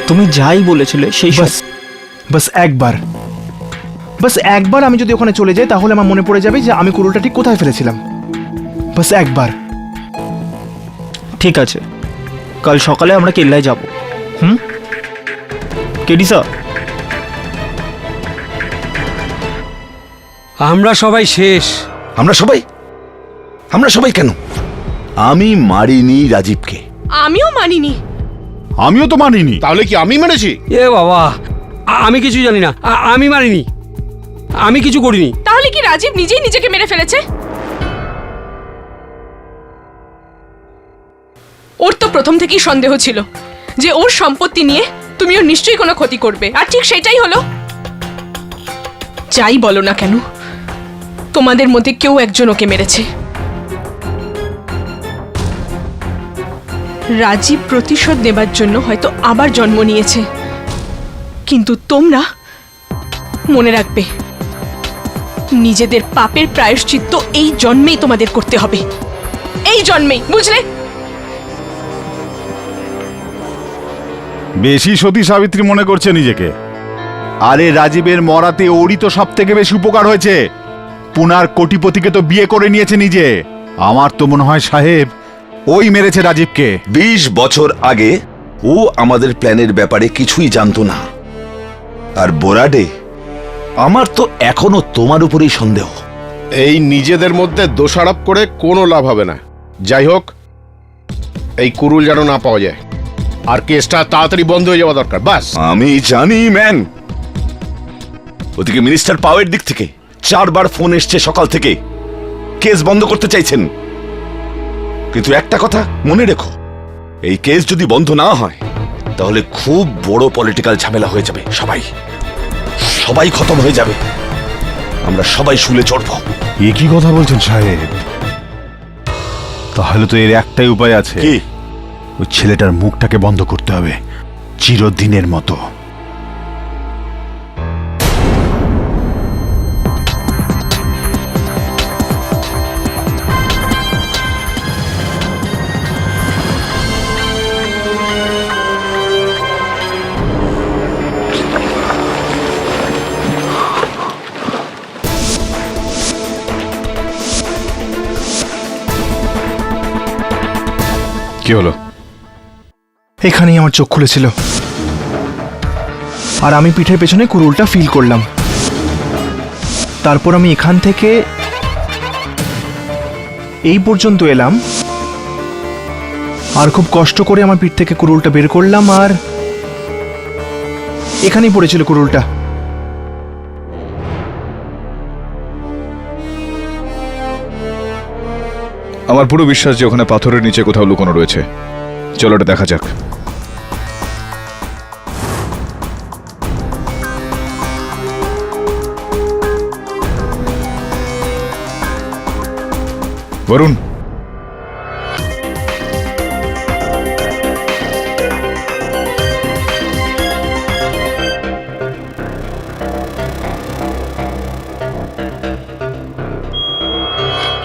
তুমি যাই বলেছিলে সেই বাস বাস একবার আমি যদি ওখানে চলে যাই তাহলে আমার মনে পড়ে যাবে যে আমি কুড়ুলটা ঠিক কোথায় ফেলেছিলাম। বাস একবার। ঠিক আছে, কাল সকালে আমরা কেল্লায় যাব। KD sir? আমরা সবাই শেষ। আমরা সবাই কেন? আমি মারিনি রাজীবকে। আমিও মানিনি। আমিও তো মানিনি। তাহলে কি আমি মেরেছি? এ বাবা, আমি কিছু জানি না। আমি মারিনি, আমি কিছু করিনি। তাহলে কি রাজীব নিজেই নিজেকে মেরে ফেলেছে? ওর তো প্রথম থেকেই সন্দেহ ছিল যে ওর সম্পত্তি নিয়ে তুমি ওর নিশ্চয়ই কোনো ক্ষতি করবে, আর ঠিক সেটাই হলো। যাই বলো না কেন, তোমাদের মধ্যে কেউ একজন ওকে মেরেছে। রাজীব প্রতিশোধ নেবার জন্য হয়তো আবার জন্ম নিয়েছে, কিন্তু তোমরা মনে রাখবে, নিজেদের পাপের প্রায়শ্চিত্ত এই জন্মেই তোমাদের করতে হবে, এই জন্মেই, বুঝলে? বেশি সতী সাবিত্রী মনে করছে নিজেকে। আরে রাজীবের মরাতে ওরই তো সব থেকে বেশি উপকার হয়েছে। পুনার কোটিপতিকে তো বিয়ে করে নিয়েছে নিজে। আমার তো মনে হয় সাহেব ওই মেরেছে রাজীবকে। 20 বছর আগে ও আমাদের প্ল্যানের ব্যাপারে কিছুই জানতো না। আর বোরাডে, আমার তো এখনো তোমার উপরেই সন্দেহ। এই নিজেদের মধ্যে দোষারোপ করে কোনো লাভ হবে না। যাই হোক, এই কুড়ুল যেন না পাওয়া যায়, আর কেসটা তাড়াতাড়ি বন্ধ হয়ে যাওয়া দরকার। বাস। আমি জানি ম্যান। ওদিকে মিনিস্টার পাওয়ের দিক থেকে 4 বার ফোন এসছে সকাল থেকে, কেস বন্ধ করতে চাইছেন। কিন্তু একটা কথা মনে রেখো, এই কেস যদি বন্ধ না হয় তাহলে খুব বড় পলিটিক্যাল ঝামেলা হয়ে যাবে। সবাই খতম হয়ে যাবে, আমরা সবাই শুলে চড়ব। এ কি কথা বলছেন সাহেব? তাহলে তো এর একটাই উপায় আছে। কি? ওই ছেলেটার মুখটাকে বন্ধ করতে হবে চিরদিনের মতো। কি হলো? এখানেই আমার চোখ খুলেছিল, আর আমি পিঠের পেছনে কুড়ুলটা ফিল করলাম। তারপর আমি এখান থেকে এই পর্যন্ত এলাম, আর খুব কষ্ট করে আমার পিঠ থেকে কুড়ুলটা বের করলাম, আর এখানেই পড়েছিল কুড়ুলটা। আমার পুরো বিশ্বাস যে ওখানে পাথরের নিচে কোথাও লুকোনো রয়েছে। চলো এটা দেখা যাক। বরুণ,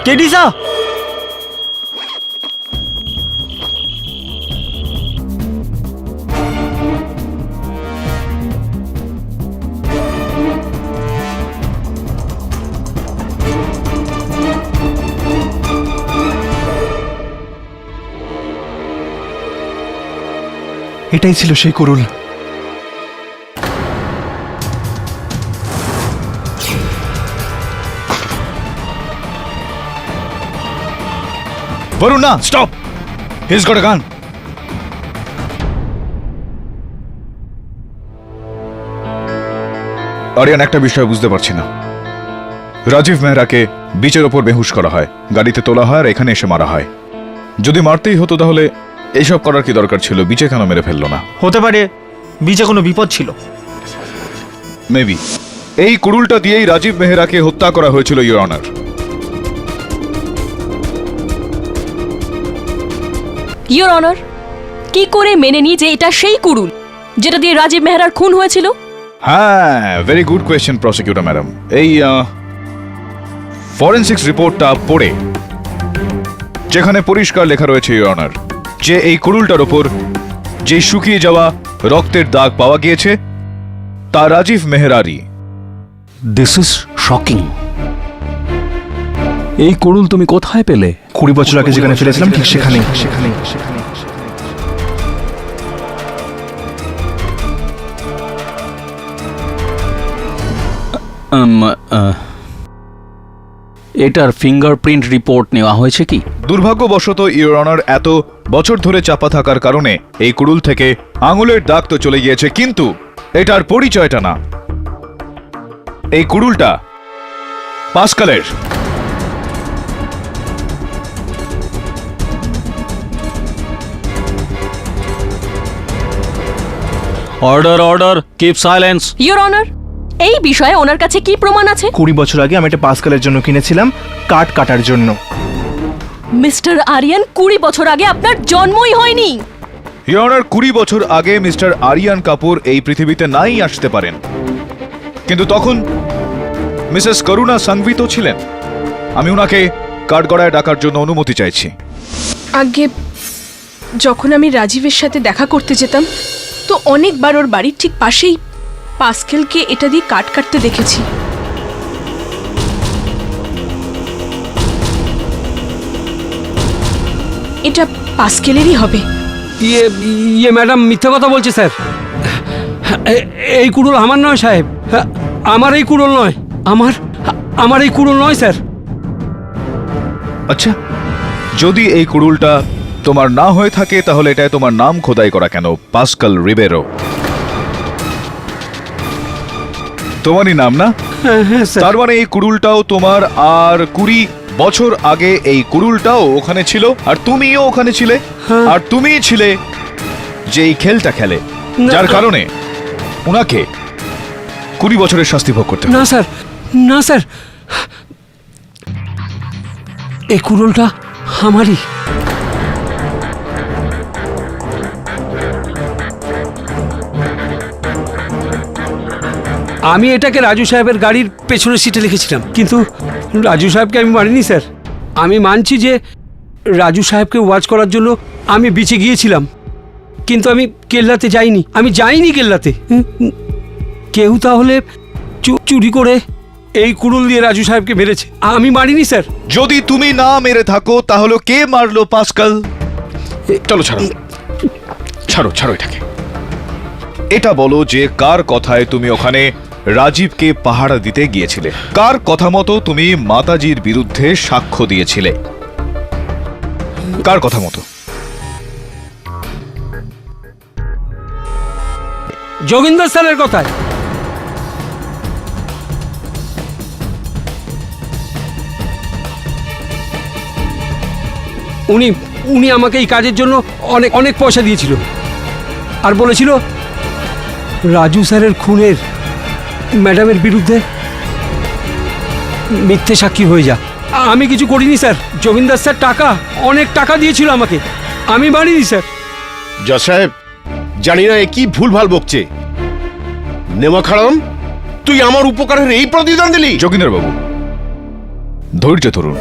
কেডি স্যার, এটাই ছিল সেই কুরুল। বরুণ না, stop, he is got a গান। আরিয়ান, একটা বিষয় বুঝতে পারছি না। রাজীব মেহরাকে বিচের ওপর বেহুশ করা হয়, গাড়িতে তোলা হয় আর এখানে এসে মারা হয়। যদি মারতেই হতো তাহলে এইসব করার কি দরকার ছিল? বিচে কেন মেরে ফেললো না? হতে পারে বিচে কোনো বিপদ ছিল। মেবি এই কুড়ুলটা দিয়েই রাজীব মেহরাকে হত্যা করা হয়েছিল, ইওর অনার। ইয়োর অনার, কি করে মেনে নি যে এটা সেই কুরুল যেটা দিয়ে রাজীব মেহরার খুন হয়েছিল? হ্যাঁ, very good question prosecutor madam. এই ফরেনসিক্স রিপোর্টটা পড়ে যেখানে পরিষ্কার লেখা রয়েছে, ইওর অনার, যে এই কুড়ুলটার ওপর যে শুকিয়ে যাওয়া রক্তের দাগ পাওয়া গিয়েছে তা রাজীব মেহরারই। This is shocking. এই কুড়ুল তুমি কোথায় পেলে? 20 বছর আগে যেখানে ফেলেছিলাম ঠিক সেখানেই। এটার ফিঙ্গারপ্রিন্ট রিপোর্ট নেওয়া হয়েছে কি? দুর্ভাগ্যবশত ইওর অনার, এত বছর ধরে চাপা থাকার কারণে এই কুড়ুল থেকে আঙুলের দাগ তো চলে গিয়েছে, কিন্তু এটার পরিচয়টা না। এই কুড়ুলটা পাস্কালের। Order, order, keep silence. Your honour, এই বিষয়ে ওনার কাছে কি প্রমাণ আছে? 20 বছর আগে আমি একটা পাস্কালের জন্য কিনেছিলাম, কাঠ কাটার জন্য। মিস্টার আরিয়ান, 20 বছর আগে আপনার জন্মই হয়নি। ইওর অনার, 20 বছর আগে মিস্টার আরিয়ান কাপুর এই পৃথিবীতে নাই আসতে পারেন, কিন্তু তখন মিসেস করুণা সাংভি তো ছিলেন। আমি উনাকে কাঠগড়ায় ডাকার জন্য অনুমতি চাইছি। আগে যখন আমি রাজীবের সাথে দেখা করতে যেতাম, তো অনেকবার ওর বাড়ির ঠিক পাশেই পাস্কেলকে এটা দিয়ে কাট কাটতে দেখেছি। এটা পাস্কেলেরই হবে। ইয়ে ম্যাডাম, মিথ্যে কথা বলছে স্যার। এই কুড়ুল আমার নয় সাহেব, আমার এই কুড়ুল নয়, আমার এই কুড়ুল নয় স্যার। আচ্ছা, যদি এই কুড়ুলটা তোমার না হয়ে থাকে তাহলে এটায় তোমার নাম খোদাই করা কেন? পাস্কাল রিবেরো তোমারই নাম না? হ্যাঁ স্যার। তার মানে এই কুড়ুলটাও তোমার, আর 20 বছর আগে এই কুড়ুলটাও ওখানে ছিল, আর তুমিও ওখানে ছিলে, আর তুমিই ছিলে যে এই খেলটা খেলে, যার কারণে উনাকে 20 বছরের শাস্তি ভোগ করতে হবে। না স্যার, না স্যার, এই কুড়ুলটা আমারই। আমি এটাকে রাজু সাহেবের গাড়ির পেছনের সিটে লিখেছিলাম, কিন্তু রাজু সাহেবকে আমি মারিনি স্যার। আমি মানছি যে রাজু সাহেবকে ওয়াচ করার জন্য আমি বিচে গিয়েছিলাম, কিন্তু আমি কেল্লাতে যাইনি। আমি যাইনি কেল্লাতে। কেউ তাহলে চুরি করে এই কুড়ুল দিয়ে রাজু সাহেবকে মেরেছে, আমি মারিনি স্যার। যদি তুমি না মেরে থাকো তাহলে কে মারলো পাস্কাল? চলো ছাড়ো, ছাড়ো ছাড়ো এটাকে। এটা বলো যে কার কথায় তুমি ওখানে রাজীবকে পাহারা দিতে গিয়েছিলে, কার কথা মতো তুমি মাতাজির বিরুদ্ধে সাক্ষ্য দিয়েছিলে, কার কথা মতো? যোগিন্দর স্যারের কথায়। উনি আমাকে এই কাজের জন্য অনেক অনেক পয়সা দিয়েছিল, আর বলেছিল রাজু স্যারের খুনের ম্যাডামের বিরুদ্ধে মিথ্যে সাক্ষী হয়ে যা। আমি কিছু করিনি স্যার। জমিনদার স্যার অনেক টাকা দিয়েছিল আমাকে, আমি মারিনি স্যার। জজ সাহেব, জানি না এ কি ভুলভাল বকছে। নেমা খাড়াম, তুই আমার উপকারের এই প্রতিদান দিলি? যোগিন্দর বাবু, ধৈর্য ধরুন।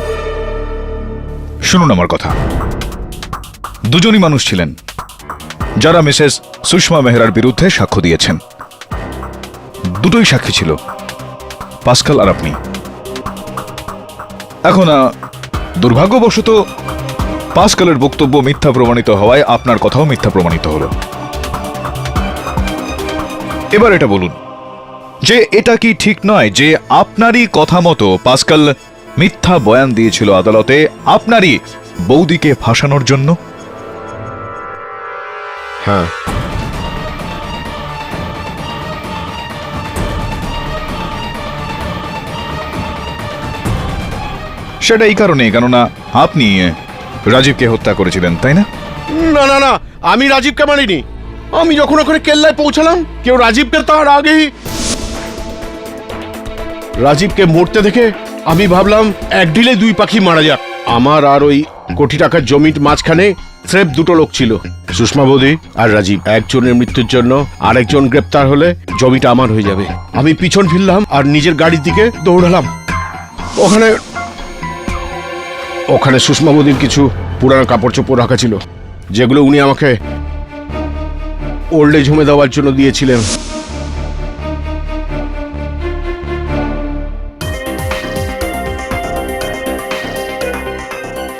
শুনুন আমার কথা। দুজনই মানুষ ছিলেন যারা মিসেস সুষমা মেহরার বিরুদ্ধে সাক্ষ্য দিয়েছেন। দুটোই সাক্ষী ছিল, পাস্কাল আর আপনি। এখন দুর্ভাগ্যবশত পাস্কালের বক্তব্য মিথ্যা প্রমাণিত হওয়ায় আপনার কথাও মিথ্যা প্রমাণিত হলো। এবার এটা বলুন যে এটা কি ঠিক নয় যে আপনারই কথা মতো পাস্কাল মিথ্যা বয়ান দিয়েছিল আদালতে আপনারই বৌদিকে ফাঁসানোর জন্য? হ্যাঁ। সেটা এই কারণে কেননা আপনি রাজীবকে হত্যা করেছিলেন, তাই না? না না না, আমি রাজীবকে মারিনি। আমি যখন ওখানে কেল্লায় পৌঁছালাম কেউ রাজীবকে তার আগেই রাজীবকে মরতে দেখে আমি ভাবলাম এক ঢিলে দুই পাখি মারা যাক। আমার আর ওই কোটি টাকার জমির মাঝখানে স্রেফ দুটো লোক ছিল, সুষমা বৌদি আর রাজীব। একজনের মৃত্যুর জন্য আরেকজন গ্রেপ্তার হলে জমিটা আমার হয়ে যাবে। আমি পিছন ফিরলাম আর নিজের গাড়ির দিকে দৌড়ালাম। ওখানে সুষমা বৌদির কিছু পুরানো কাপড় চোপড় রাখা ছিল, যেগুলো উনি আমাকে ওল্ড এজ হোমে দেওয়ার জন্য দিয়েছিলেন।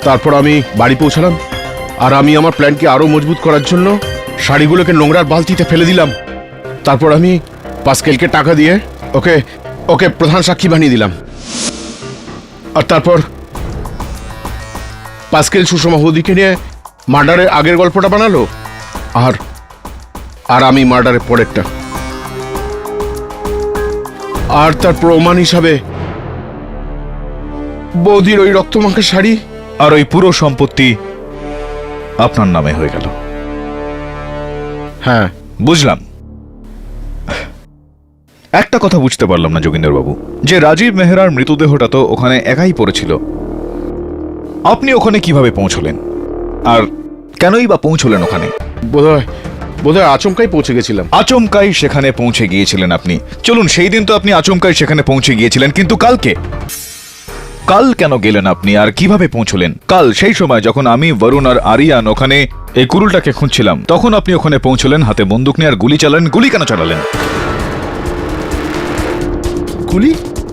তারপর আমি বাড়ি পৌঁছালাম আর আমি আমার প্ল্যানকে আরো মজবুত করার জন্য শাড়িগুলোকে নোংরার বালতিতে ফেলে দিলাম। তারপর আমি পাস্কেলকে টাকা দিয়ে ওকে প্রধান সাক্ষী বানিয়ে দিলাম। আর তারপর পাস্কেল সুষমা বৌদিকে নিয়ে মার্ডারের আগের গল্পটা বানালো আর আমি মার্ডারের পরেরটা। আর তার প্রমাণ হিসাবে বৌদির ওই রক্তমাখা শাড়ি আর ওই পুরো সম্পত্তি আপনার নামে হয়ে গেল। হ্যাঁ, বুঝলাম। একটা কথা বুঝতে পারলাম না যোগিন্দর বাবু, যে রাজীব মেহরার মৃতদেহটা তো ওখানে একাই পড়েছিল, আপনি ওখানে কিভাবে পৌঁছলেন আর কেনই বা পৌঁছলেন ওখানে? বোধহয় আচমকাই পৌঁছে গেছিলাম। আচমকাই সেখানে পৌঁছে গিয়েছিলেন আপনি। চলুন, সেই দিন তো আপনি আচমকাই সেখানে পৌঁছে গিয়েছিলেন, কিন্তু কাল কেন গেলেন আপনি আর কিভাবে পৌঁছলেন? কাল সেই সময় যখন আমি, বরুণ আর আরিয়ান ওখানে এই কুরুলটাকে খুঁজছিলাম, তখন আপনি ওখানে পৌঁছলেন, হাতে বন্দুক নিয়ে আর গুলি চালালেন। গুলি কেন চালালেন?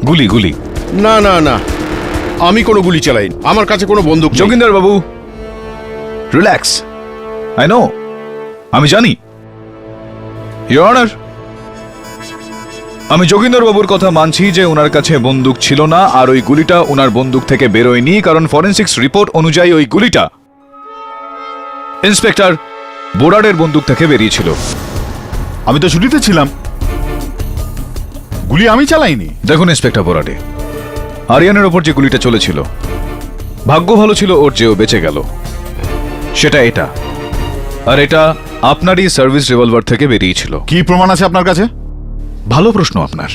গুলি না না না, আমি কোনো গুলি চালাইনি, আমার কাছে কোনো বন্দুক নেই। যোগিন্দর বাবু, রিল্যাক্স। আই নো, আমি জানি। ইওর অনার, আমি যোগিন্দর বাবুর কথা মানছি যে ওনার কাছে বন্দুক ছিল না আর ওই গুলিটা ওনার বন্দুক থেকে বেরোয়নি, কারণ ফরেন্সিক্স রিপোর্ট অনুযায়ী ওই গুলিটা ইন্সপেক্টর বোরাডের বন্দুক থেকে বেরিয়েছিল। আমি তো ছুটিতে ছিলাম, গুলি আমি চালাইনি। দেখুন ইন্সপেক্টর বোরাডে, আরিয়ানের ওপর যে গুলিটা চলেছিল, ভাগ্য ভালো ছিল ওর যে ও বেঁচে গেল। সেটা এটা, আর এটা আপনারই সার্ভিস রিভলভার থেকে বেরিয়েছিল। কি প্রমাণ আছে আপনার কাছে? ভালো প্রশ্ন আপনার।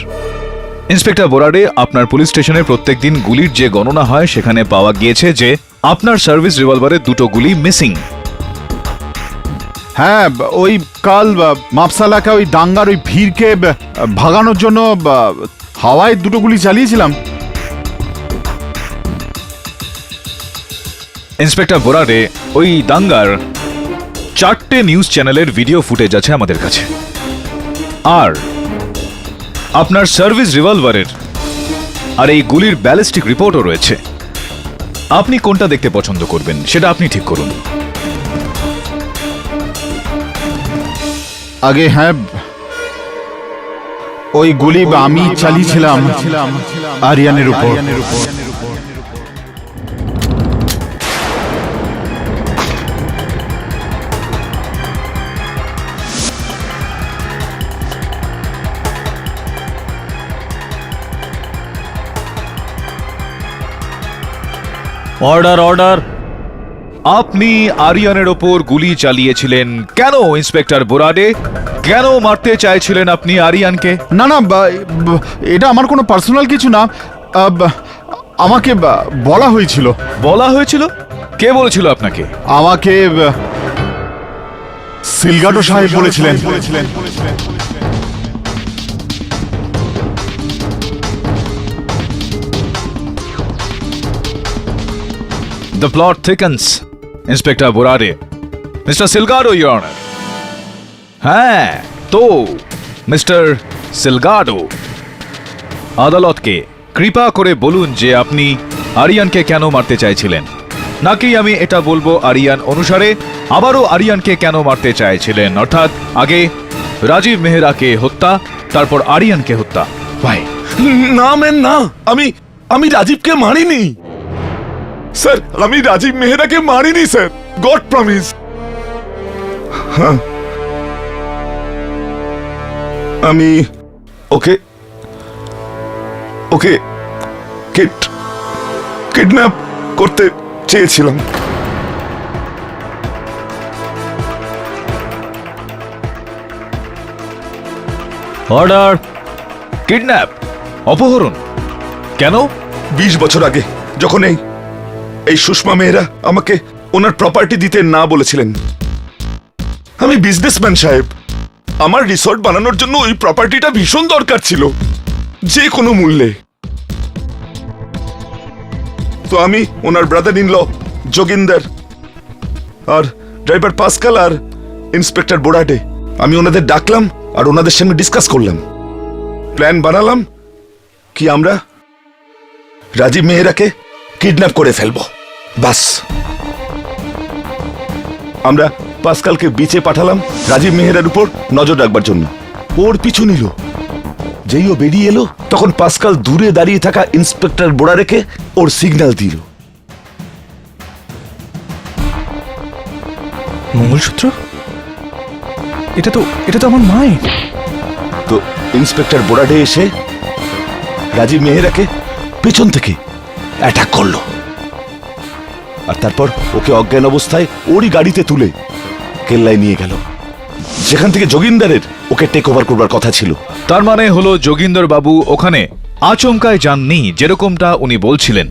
ইন্সপেক্টর বোরাডে, আপনার পুলিশ স্টেশনে প্রত্যেক দিন গুলির যে গণনা হয় সেখানে পাওয়া গিয়েছে যে আপনার সার্ভিস রিভলভারে দুটো গুলি মিসিং। হ্যাঁ, ওই কাল মাপসা এলাকা ওই দাঙ্গার ওই ভিড়কে ভাগানোর জন্য হাওয়ায় দুটো গুলি চালিয়েছিলাম। ইন্সপেক্টর বোরাডে, ওই দাঙ্গার 4টে নিউজ চ্যানেলের ভিডিও ফুটেজ আছে আমাদের কাছে, আর আপনার সার্ভিস রিভলভারের আর এই গুলির ব্যালিস্টিক রিপোর্টও রয়েছে। আপনি কোনটা দেখতে পছন্দ করবেন সেটা আপনি ঠিক করুন। আগে হ্যাঁ, ওই গুলি আমি চালিয়েছিলাম আরিয়ানের উপর। Order order. আপনি আরিয়ানের ওপর গুলি চালিয়েছিলেন কেন ইন্সপেক্টর বোরাডে? কেন মারতে চাইছিলেন আপনি আরিয়ানকে? না না, এটা আমার কোনো পার্সোনাল কিছু না। আমাকে বলা হয়েছিল। বলা হয়েছিল? কে বলেছিল আপনাকে? আমাকে সিলগাটো সাহেব বলেছিলেন। The plot thickens inspector Borade, mister Salgado, your honour. হ্যাঁ, তো মিস্টার সিলগাডো, আদালতকে কৃপা করে বলুন যে আপনি আরিয়ানকে কেন মারতে চাইছিলেন, নাকি আমি এটা বলবো আরিয়ান অনুসারে আবারও আরিয়ানকে কেন মারতে চাইছিলেন, অর্থাৎ আগে রাজীব মেহরাকে হত্যা, তারপর আরিয়ানকে হত্যা। ভাই, না ম্যান, না, আমি রাজীবকে মারিনি স্যার, আমি রাজীব মেহরাকে মারিনি স্যার, গড প্রমিস। আমি ওকে ওকে কিডন্যাপ করতে চেয়েছিলাম। অর্ডার। কিডন্যাপ, অপহরণ, কেন? 20 বছর আগে যখন এই সুষমা মেহরা আমাকে ওনার প্রপার্টি দিতে না বলেছিলেন, আমি বিজনেসম্যান সাহেব, আমার রিসর্ট বানানোর জন্য ওই প্রপার্টিটা ভীষণ দরকার ছিল, যে কোনো মূল্যে। তো আমি ওনার ব্রাদার ইন ল যোগিন্দর আর ড্রাইভার পাসকাল আর ইন্সপেক্টর বোরাডে, আমি ওনাদের ডাকলাম আর ওনাদের সঙ্গে ডিসকাস করলাম, প্ল্যান বানালাম কি আমরা রাজীব মেহরাকে কিডন্যাপ করে ফেলবো। বাস, আমরা পাসকালকে বিচে পাঠালাম রাজীব মেহরার উপর নজর রাখবার জন্য। ওর পিছু নিল, যেই ও বেরিয়ে এলো তখন পাসকাল দূরে দাঁড়িয়ে থাকা ইন্সপেক্টর বোরাডেকে ওর সিগন্যাল দিল। মঙ্গলসূত্র? এটা তো আমার মায়ের। তো ইন্সপেক্টর বোরাডে এসে রাজীব মেহরাকে পেছন থেকে অ্যাটাক করলো আর তারপর ওকে অজ্ঞান অবস্থায় ওরই গাড়িতে তুলে কেল্লায় নিয়ে গেল, যেখান থেকে যোগিন্দরের ওকে টেক ওভার করবার কথা ছিল। তার মানে হলো যোগিন্দর বাবু ওখানে আচমকায় যাননি, যেরকমটা উনি বলছিলেন।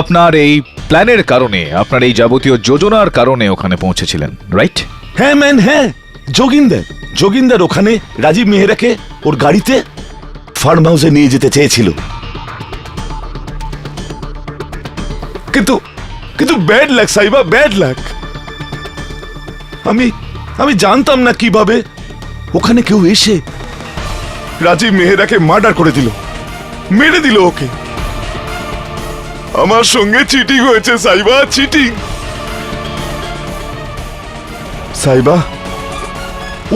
আপনার এই প্ল্যানের কারণে, আপনার এই যাবতীয় যোজনার কারণে ওখানে পৌঁছেছিলেন, রাইট? হ্যাঁ ম্যান, হ্যাঁ। যোগিন্দর ওখানে রাজীব মেহরাকে ওর গাড়িতে ফার্ম হাউসে নিয়ে যেতে চেয়েছিল, কিন্তু bad luck Saiba, bad luck. আমি জানতাম না কিভাবে ওখানে কেউ এসে রাজীব মেহরাকে মার্ডার করে দিল, মেরে দিল ওকে। আমার সঙ্গে চিটিং হয়েছে সাইবা, চিটিং। সাইবা,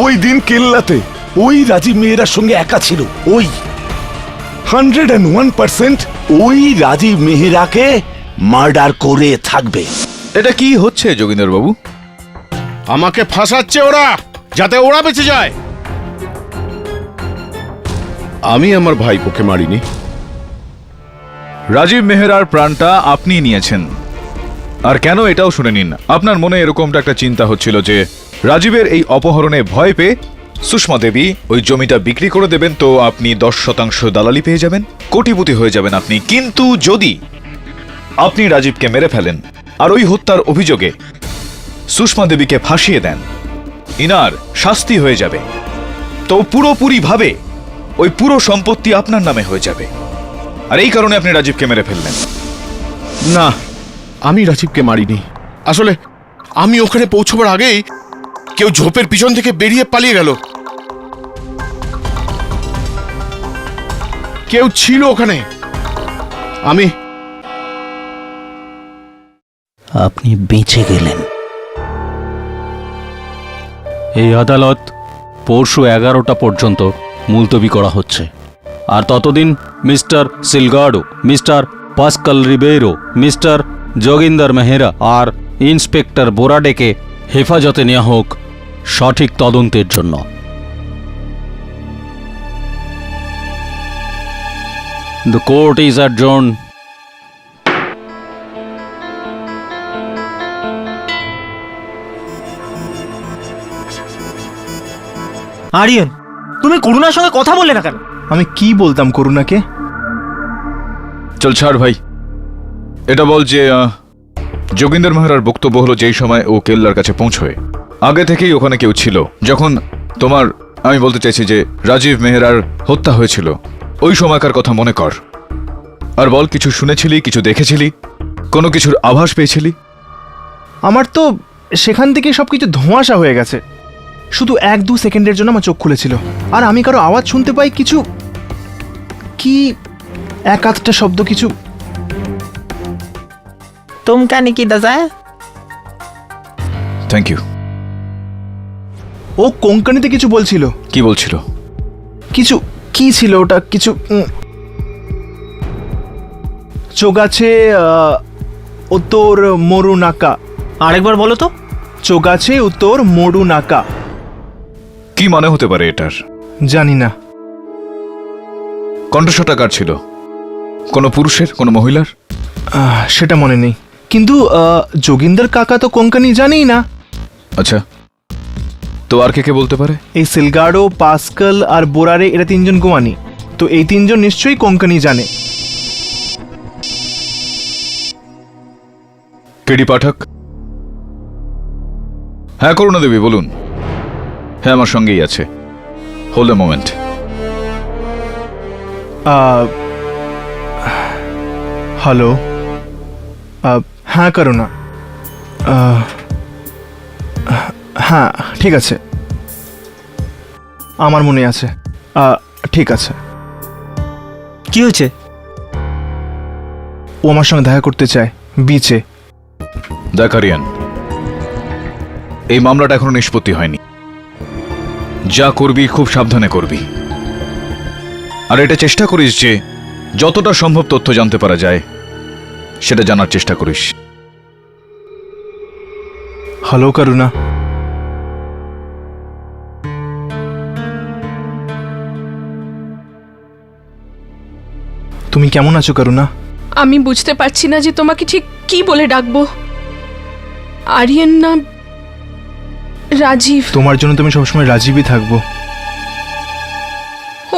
ওই দিন কেল্লাতে ওই রাজীব মেহরার সঙ্গে একা ছিল, ওই 101% ওই রাজীব মেহরাকে মার্ডার করে থাকবে। এটা কি হচ্ছে যোগিন্দর বাবু? আমাকে ফাঁসাচ্ছে ওরা, যাতে ওরা বেঁচে যায়। আমি আমার ভাইপোকে মারিনি। রাজীব মেহরার প্রাণটা আপনি নিয়েছেন, আর কেন এটাও শুনে নিন। আপনার মনে এরকমটা একটা চিন্তা হচ্ছিল যে রাজীবের এই অপহরণে ভয় পেয়ে সুষমা দেবী ওই জমিটা বিক্রি করে দেবেন, তো আপনি 10% দালালি পেয়ে যাবেন, কোটিপতি হয়ে যাবেন আপনি। কিন্তু যদি আপনি রাজীবকে মেরে ফেলেন আর ওই হত্যার অভিযোগে সুষমা দেবীকে ফাঁসিয়ে দেন, ইনার শাস্তি হয়ে যাবে, তো পুরোপুরিভাবে ওই পুরো সম্পত্তি আপনার নামে হয়ে যাবে। আর এই কারণে আপনি রাজীবকে মেরে ফেললেন। না, আমি রাজীবকে মারিনি। আসলে আমি ওখানে পৌঁছবার আগেই কেউ ঝোপের পিছন থেকে বেরিয়ে পালিয়ে গেল। কেউ ছিল ওখানে। আপনি বেঁচে গেলেন। এই আদালত পরশু 11টা পর্যন্ত মুলতবি করা হচ্ছে, আর ততদিন mister সিলগাডো, mister pascal Ribeiro, mister Joginder Mehra আর ইন্সপেক্টর বোরাডেকে হেফাজতে নেওয়া হোক সঠিক তদন্তের জন্য। The court is adjourned. Aryan, তুমি করুণার সঙ্গে কথা বললে না কেন? আমি কি বলতাম করুণাকে? চল ছাড় ভাই, এটা বল যে যোগিন্দর মেহরার বক্তব্য হলো যেই সময় ও কেল্লার কাছে পৌঁছয় আগে থেকেই ওখানে কেউ ছিল। যখন আমি বলতে চাইছি যে রাজীব মেহরার হত্যা হয়েছিল ওই সময়কার কথা মনে কর, আর বল কিছু শুনেছিলি, কিছু দেখেছিলি, কোনো কিছুর আভাস পেয়েছিলি? আমার তো সেখান থেকে সব কিছু ধোঁয়াশা হয়ে গেছে। শুধু 1-2 সেকেন্ডের জন্য আমার চোখ খুলেছিল, আর আমি কারো আওয়াজ শুনতে পাই, কিছু কি এক আধটা শব্দ, কিছু। तुमका नहीं की दशा है? Thank you. ও কোঙ্কনিতে কিছু বলছিল। কি বলছিল? কিছু কি ছিল ওটা, কিছু চোগাছে উত্তর মরুনাকা। আরেকবার বলো তো। চোগাছে উত্তর মরুনাকা। কি মানে হতে পারে এটার? জানি না। কণ্ঠস্বরটা কার ছিল? কোনো পুরুষের, কোনো মহিলার? সেটা মনে নেই, কিন্তু যোগিন্দর কাকা তো কোঙ্কনি জানেই না। আচ্ছা, তো আর কে কে বলতে পারে? এই সিলগাডো, পাস্কাল আর বোরারে, এরা 3 জন গোয়ানি, তো এই 3 জন নিশ্চয়ই কোঙ্কনি জানে। কেডি পাঠক? হ্যাঁ, করুণা দেবী বলুন। হ্যাঁ, আমার সঙ্গেই আছে। Hold a moment. হ্যালো, হ্যাঁ করুণা, হ্যাঁ ঠিক আছে, আমার মনে আছে। ঠিক আছে। কি হয়েছে? ও আমার সঙ্গে দেখা করতে চায় বিচে। দেখ আরিয়ান, এই মামলাটা এখনো নিষ্পত্তি হয়নি। যা করবি খুব সাবধানে করবি, আর এটা চেষ্টা করিস যে যতটা সম্ভব তথ্য জানতে পারা যায় সেটা জানার চেষ্টা করিস। হ্যালো করুণা। তুমি কেমন আছো করুণা? আমি বুঝতে পারছি না যে তোমাকে ঠিক কি বলে ডাকবো। আরিয়ান না রাজীব? তোমার জন্য তুমি সবসময় রাজীবই থাকবো।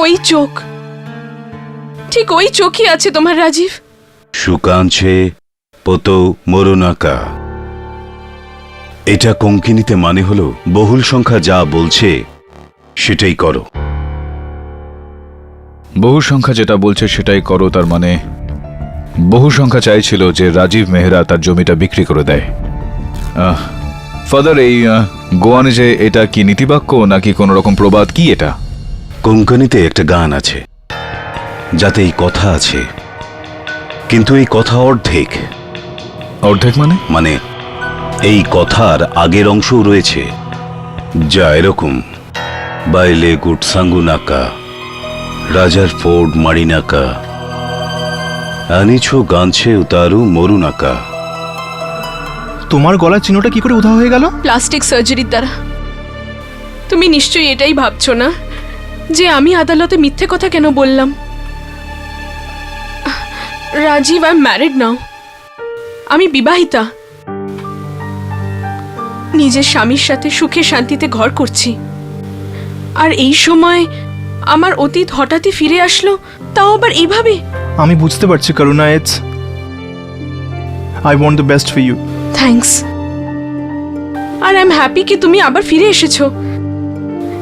ওই চোখ, ঠিক ওই চোখই আছে তোমার রাজীব। সুকাঞ্ছে পোতো মরুনাকা, এটা কোঙ্কিনীতে মানে হলো বহুল সংখ্যা যা বলছে সেটাই করো। বহু সংখ্যা যেটা বলছে সেটাই করো, তার মানে বহু সংখ্যা চাইছিল যে রাজীব মেহরা তার জমিটা বিক্রি করে দেয়। ফাদার, এই গোয়ানে যে এটা কি নীতিবাক্য নাকি কোনো রকম প্রবাদ, কি এটা? কোঙ্কনিতে একটা গান আছে যাতে এই কথা আছে, কিন্তু এই কথা অর্ধেক। অর্ধেক মানে? মানে এই কথার আগের অংশও রয়েছে, যা এরকম: বাইলে গুটসাঙ্গুনাকা, রাজার ফোর্ড মারিনাকা, আনিছো গানছে উতারু মরুনাকা। তোমার গলার চিহ্নটা কি করে উধাও হয়ে গেল? প্লাস্টিক সার্জারির দ্বারা। তুমি নিশ্চয়ই এটাই ভাবছো না যে আমি আদালতে মিথ্যে কথা কেন বললাম? রাজীব, আই এম ম্যারিড নাও। আমি বিবাহিতা, নিজের স্বামীর সাথে সুখে শান্তিতে ঘর করছি। আর এই সময় আমার অতীত হঠাৎই ফিরে আসলো, তাও আবার এইভাবে। আমি বুঝতে পারছি Karuna, it's I want the best for you. Thanks. আর আই এম হ্যাপি কি তুমি আবার ফিরে এসেছো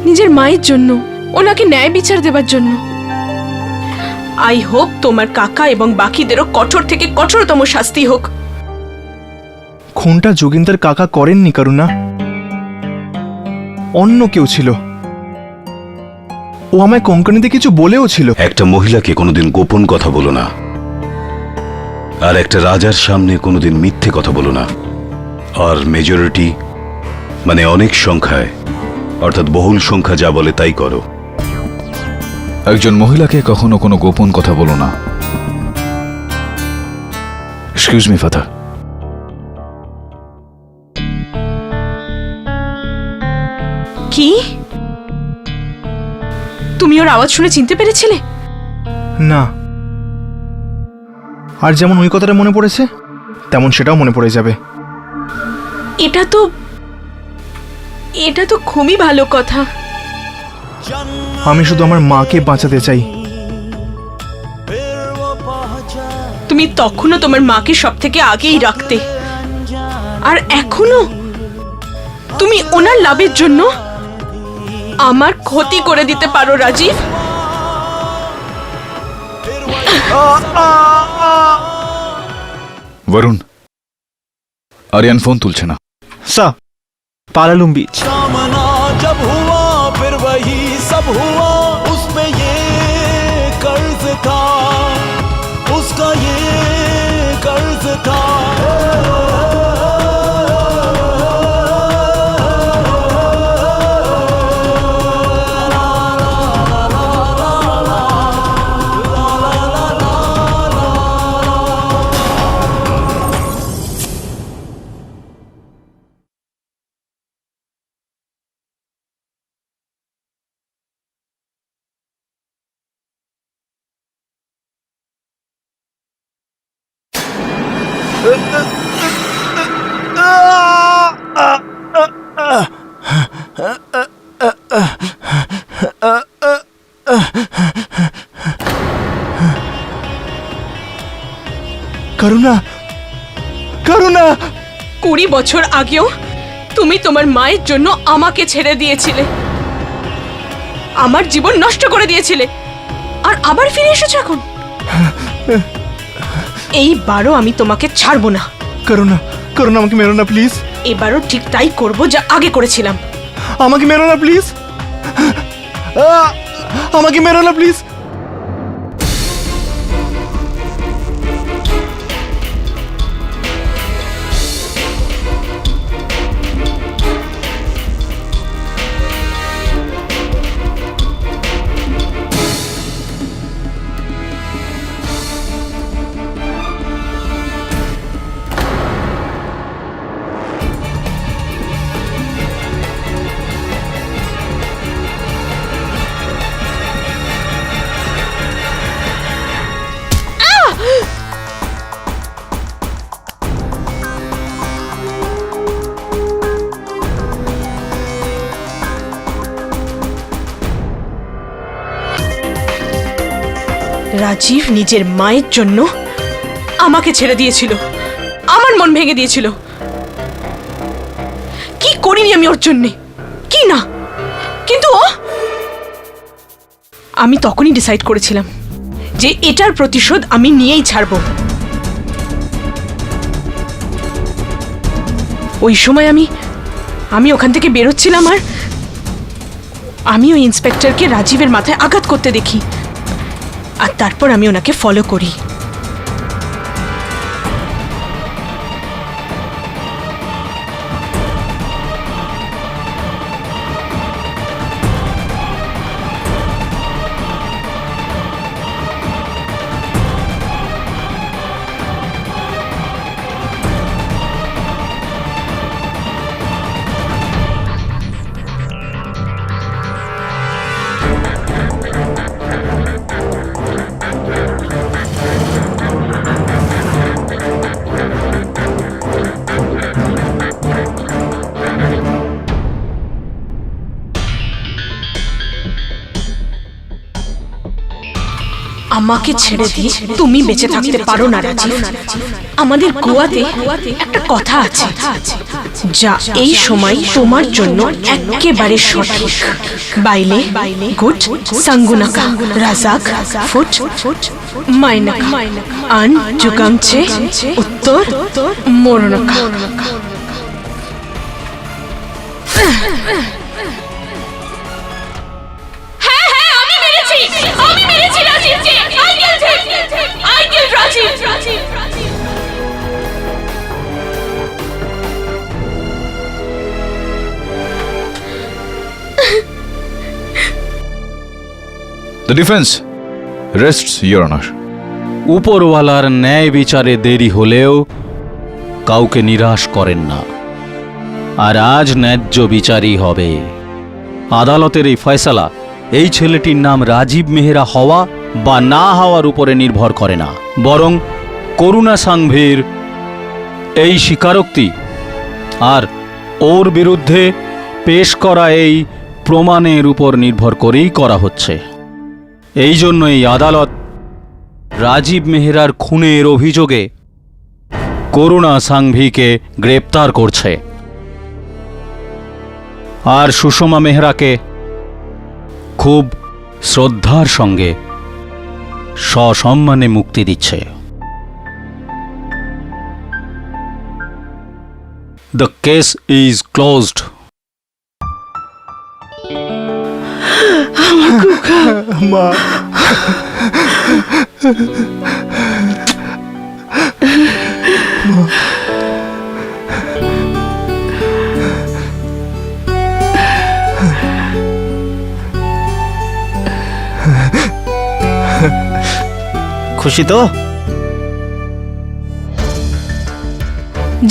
নিজের মায়ের জন্য, ওনাকে ন্যায় বিচার দেবার জন্য। আই হোপ তোমার কাকা এবং বাকিদেরও কঠোর থেকে কঠোরতম শাস্তি হোক। খুনটা যোগিন্দর কাকা করেননি করুণা, অন্য কেউ ছিল। ও আমায় কোঙ্কনিতে কিছু বলেও ছিল। একটা মহিলাকে কোনোদিন গোপন কথা বলো না, আর একটা রাজার সামনে কোনোদিন মিথ্যে কথা বলো না। আর মেজরিটি মানে অনেক সংখ্যায়, অর্থাৎ বহুল সংখ্যা যা বলে তাই করো। একজন মহিলাকে কখনো কোনো গোপন কথা বলো না। Excuse me father. কি তুমি ওর আওয়াজ শুনে চিনতে পেরেছিলে? না, আর যেমন ওই কথাটা মনে পড়েছে তেমন সেটাও মনে পড়ে যাবে। এটা তো খুবই ভালো কথা। আমি শুধু আমার মাকে বাঁচাতে চাই। তুমি তখনও তোমার মাকে সব থেকে আগেই রাখতে, আর এখনো তুমি ওনার লাভের জন্য আমার ক্ষতি করে দিতে পারো রাজীব। বরুণ, আরিয়ান ফোন তুলছে না। Sir Palolem beach. जब हुआ फिर वही सब हुआ, उसमें ये कर्ज था, उसका ये कर्ज था। করুণা, করুণা, 20 বছর আগেও তুমি তোমার মায়ের জন্য আমাকে ছেড়ে দিয়েছিলে, আমার জীবন নষ্ট করে দিয়েছিলে, আর আবার ফিরে এসেছো এখন। এইবারও আমি তোমাকে ছাড়বো না। করুণা, করুণা, আমাকে মেরো না প্লিজ। এবারও ঠিক তাই করবো যা আগে করেছিলাম। আমাকে মেরো না প্লিজ, আমাকে মেরো না প্লিজ। রাজীব নিজের মায়ের জন্য আমাকে ছেড়ে দিয়েছিল, আমার মন ভেঙে দিয়েছিল। কি করিনি আমি ওর জন্যে, কি না, কিন্তু আমি তখনই ডিসাইড করেছিলাম যে এটার প্রতিশোধ আমি নিয়েই ছাড়বো। ওই সময় আমি ওখান থেকে বেরোচ্ছিলাম, আর আমি ওই ইন্সপেক্টরকে রাজীবের মাথায় আঘাত করতে দেখি, আর তারপর আমি ওনাকে ফলো করি। আমাকে ছেড়ে দিয়ে তুমি বেঁচে থাকতে পারো না রাজীব। আমাদের গোয়াতে একটা কথা আছে, যা এই সময় তোমার জন্য একেবারে সঠিক। বাইলে গুড সাঙ্গুনাকা রাজাক ফুট মাইনাকা আন জুগামছে উত্তর মোরনকা। The defense rests, Your Honor. উপরওয়ালার ন্যায় বিচারে দেরি হলেও কাউকে নিরাশ করেন না, আর আজ ন্যায্য বিচারই হবে। আদালতের এই ফয়সালা এই ছেলেটির নাম রাজীব মেহরা হওয়া বা না হওয়ার উপরে নির্ভর করে না, বরং করুণা সাংভির এই স্বীকারোক্তি আর ওর বিরুদ্ধে পেশ করা এই প্রমাণের উপর নির্ভর করেই করা হচ্ছে। এই জন্য এই আদালত রাজীব মেহরার খুনের অভিযোগে করুণা সাংভিকে গ্রেপ্তার করছে, আর সুষমা মেহরাকে খুব শ্রদ্ধার সঙ্গে সসম্মানে মুক্তি দিচ্ছে। The case is closed. মা খুশি তো?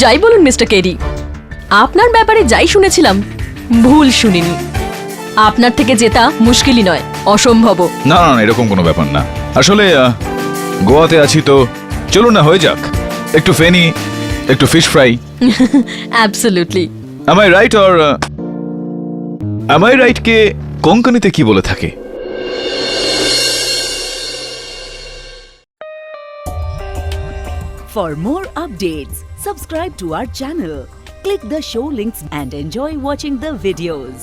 যাই বলুন মিস্টার কেডি, আপনার ব্যাপারে যাই শুনেছিলাম ভুল শুনিনি। আপনার থেকে জেতা মুশকিলই নয়, অসম্ভবও। না না না, এরকম কোনো ব্যাপার না। আসলে গোয়াতে আছি তো চলুন না হয়ে যাক, একটু ফেনি, একটু fish fry. Absolutely. am I right or am I right কে কোঙ্কনিতে কি বলে থাকে? For more updates, subscribe to our channel, click the show links and enjoy watching the videos.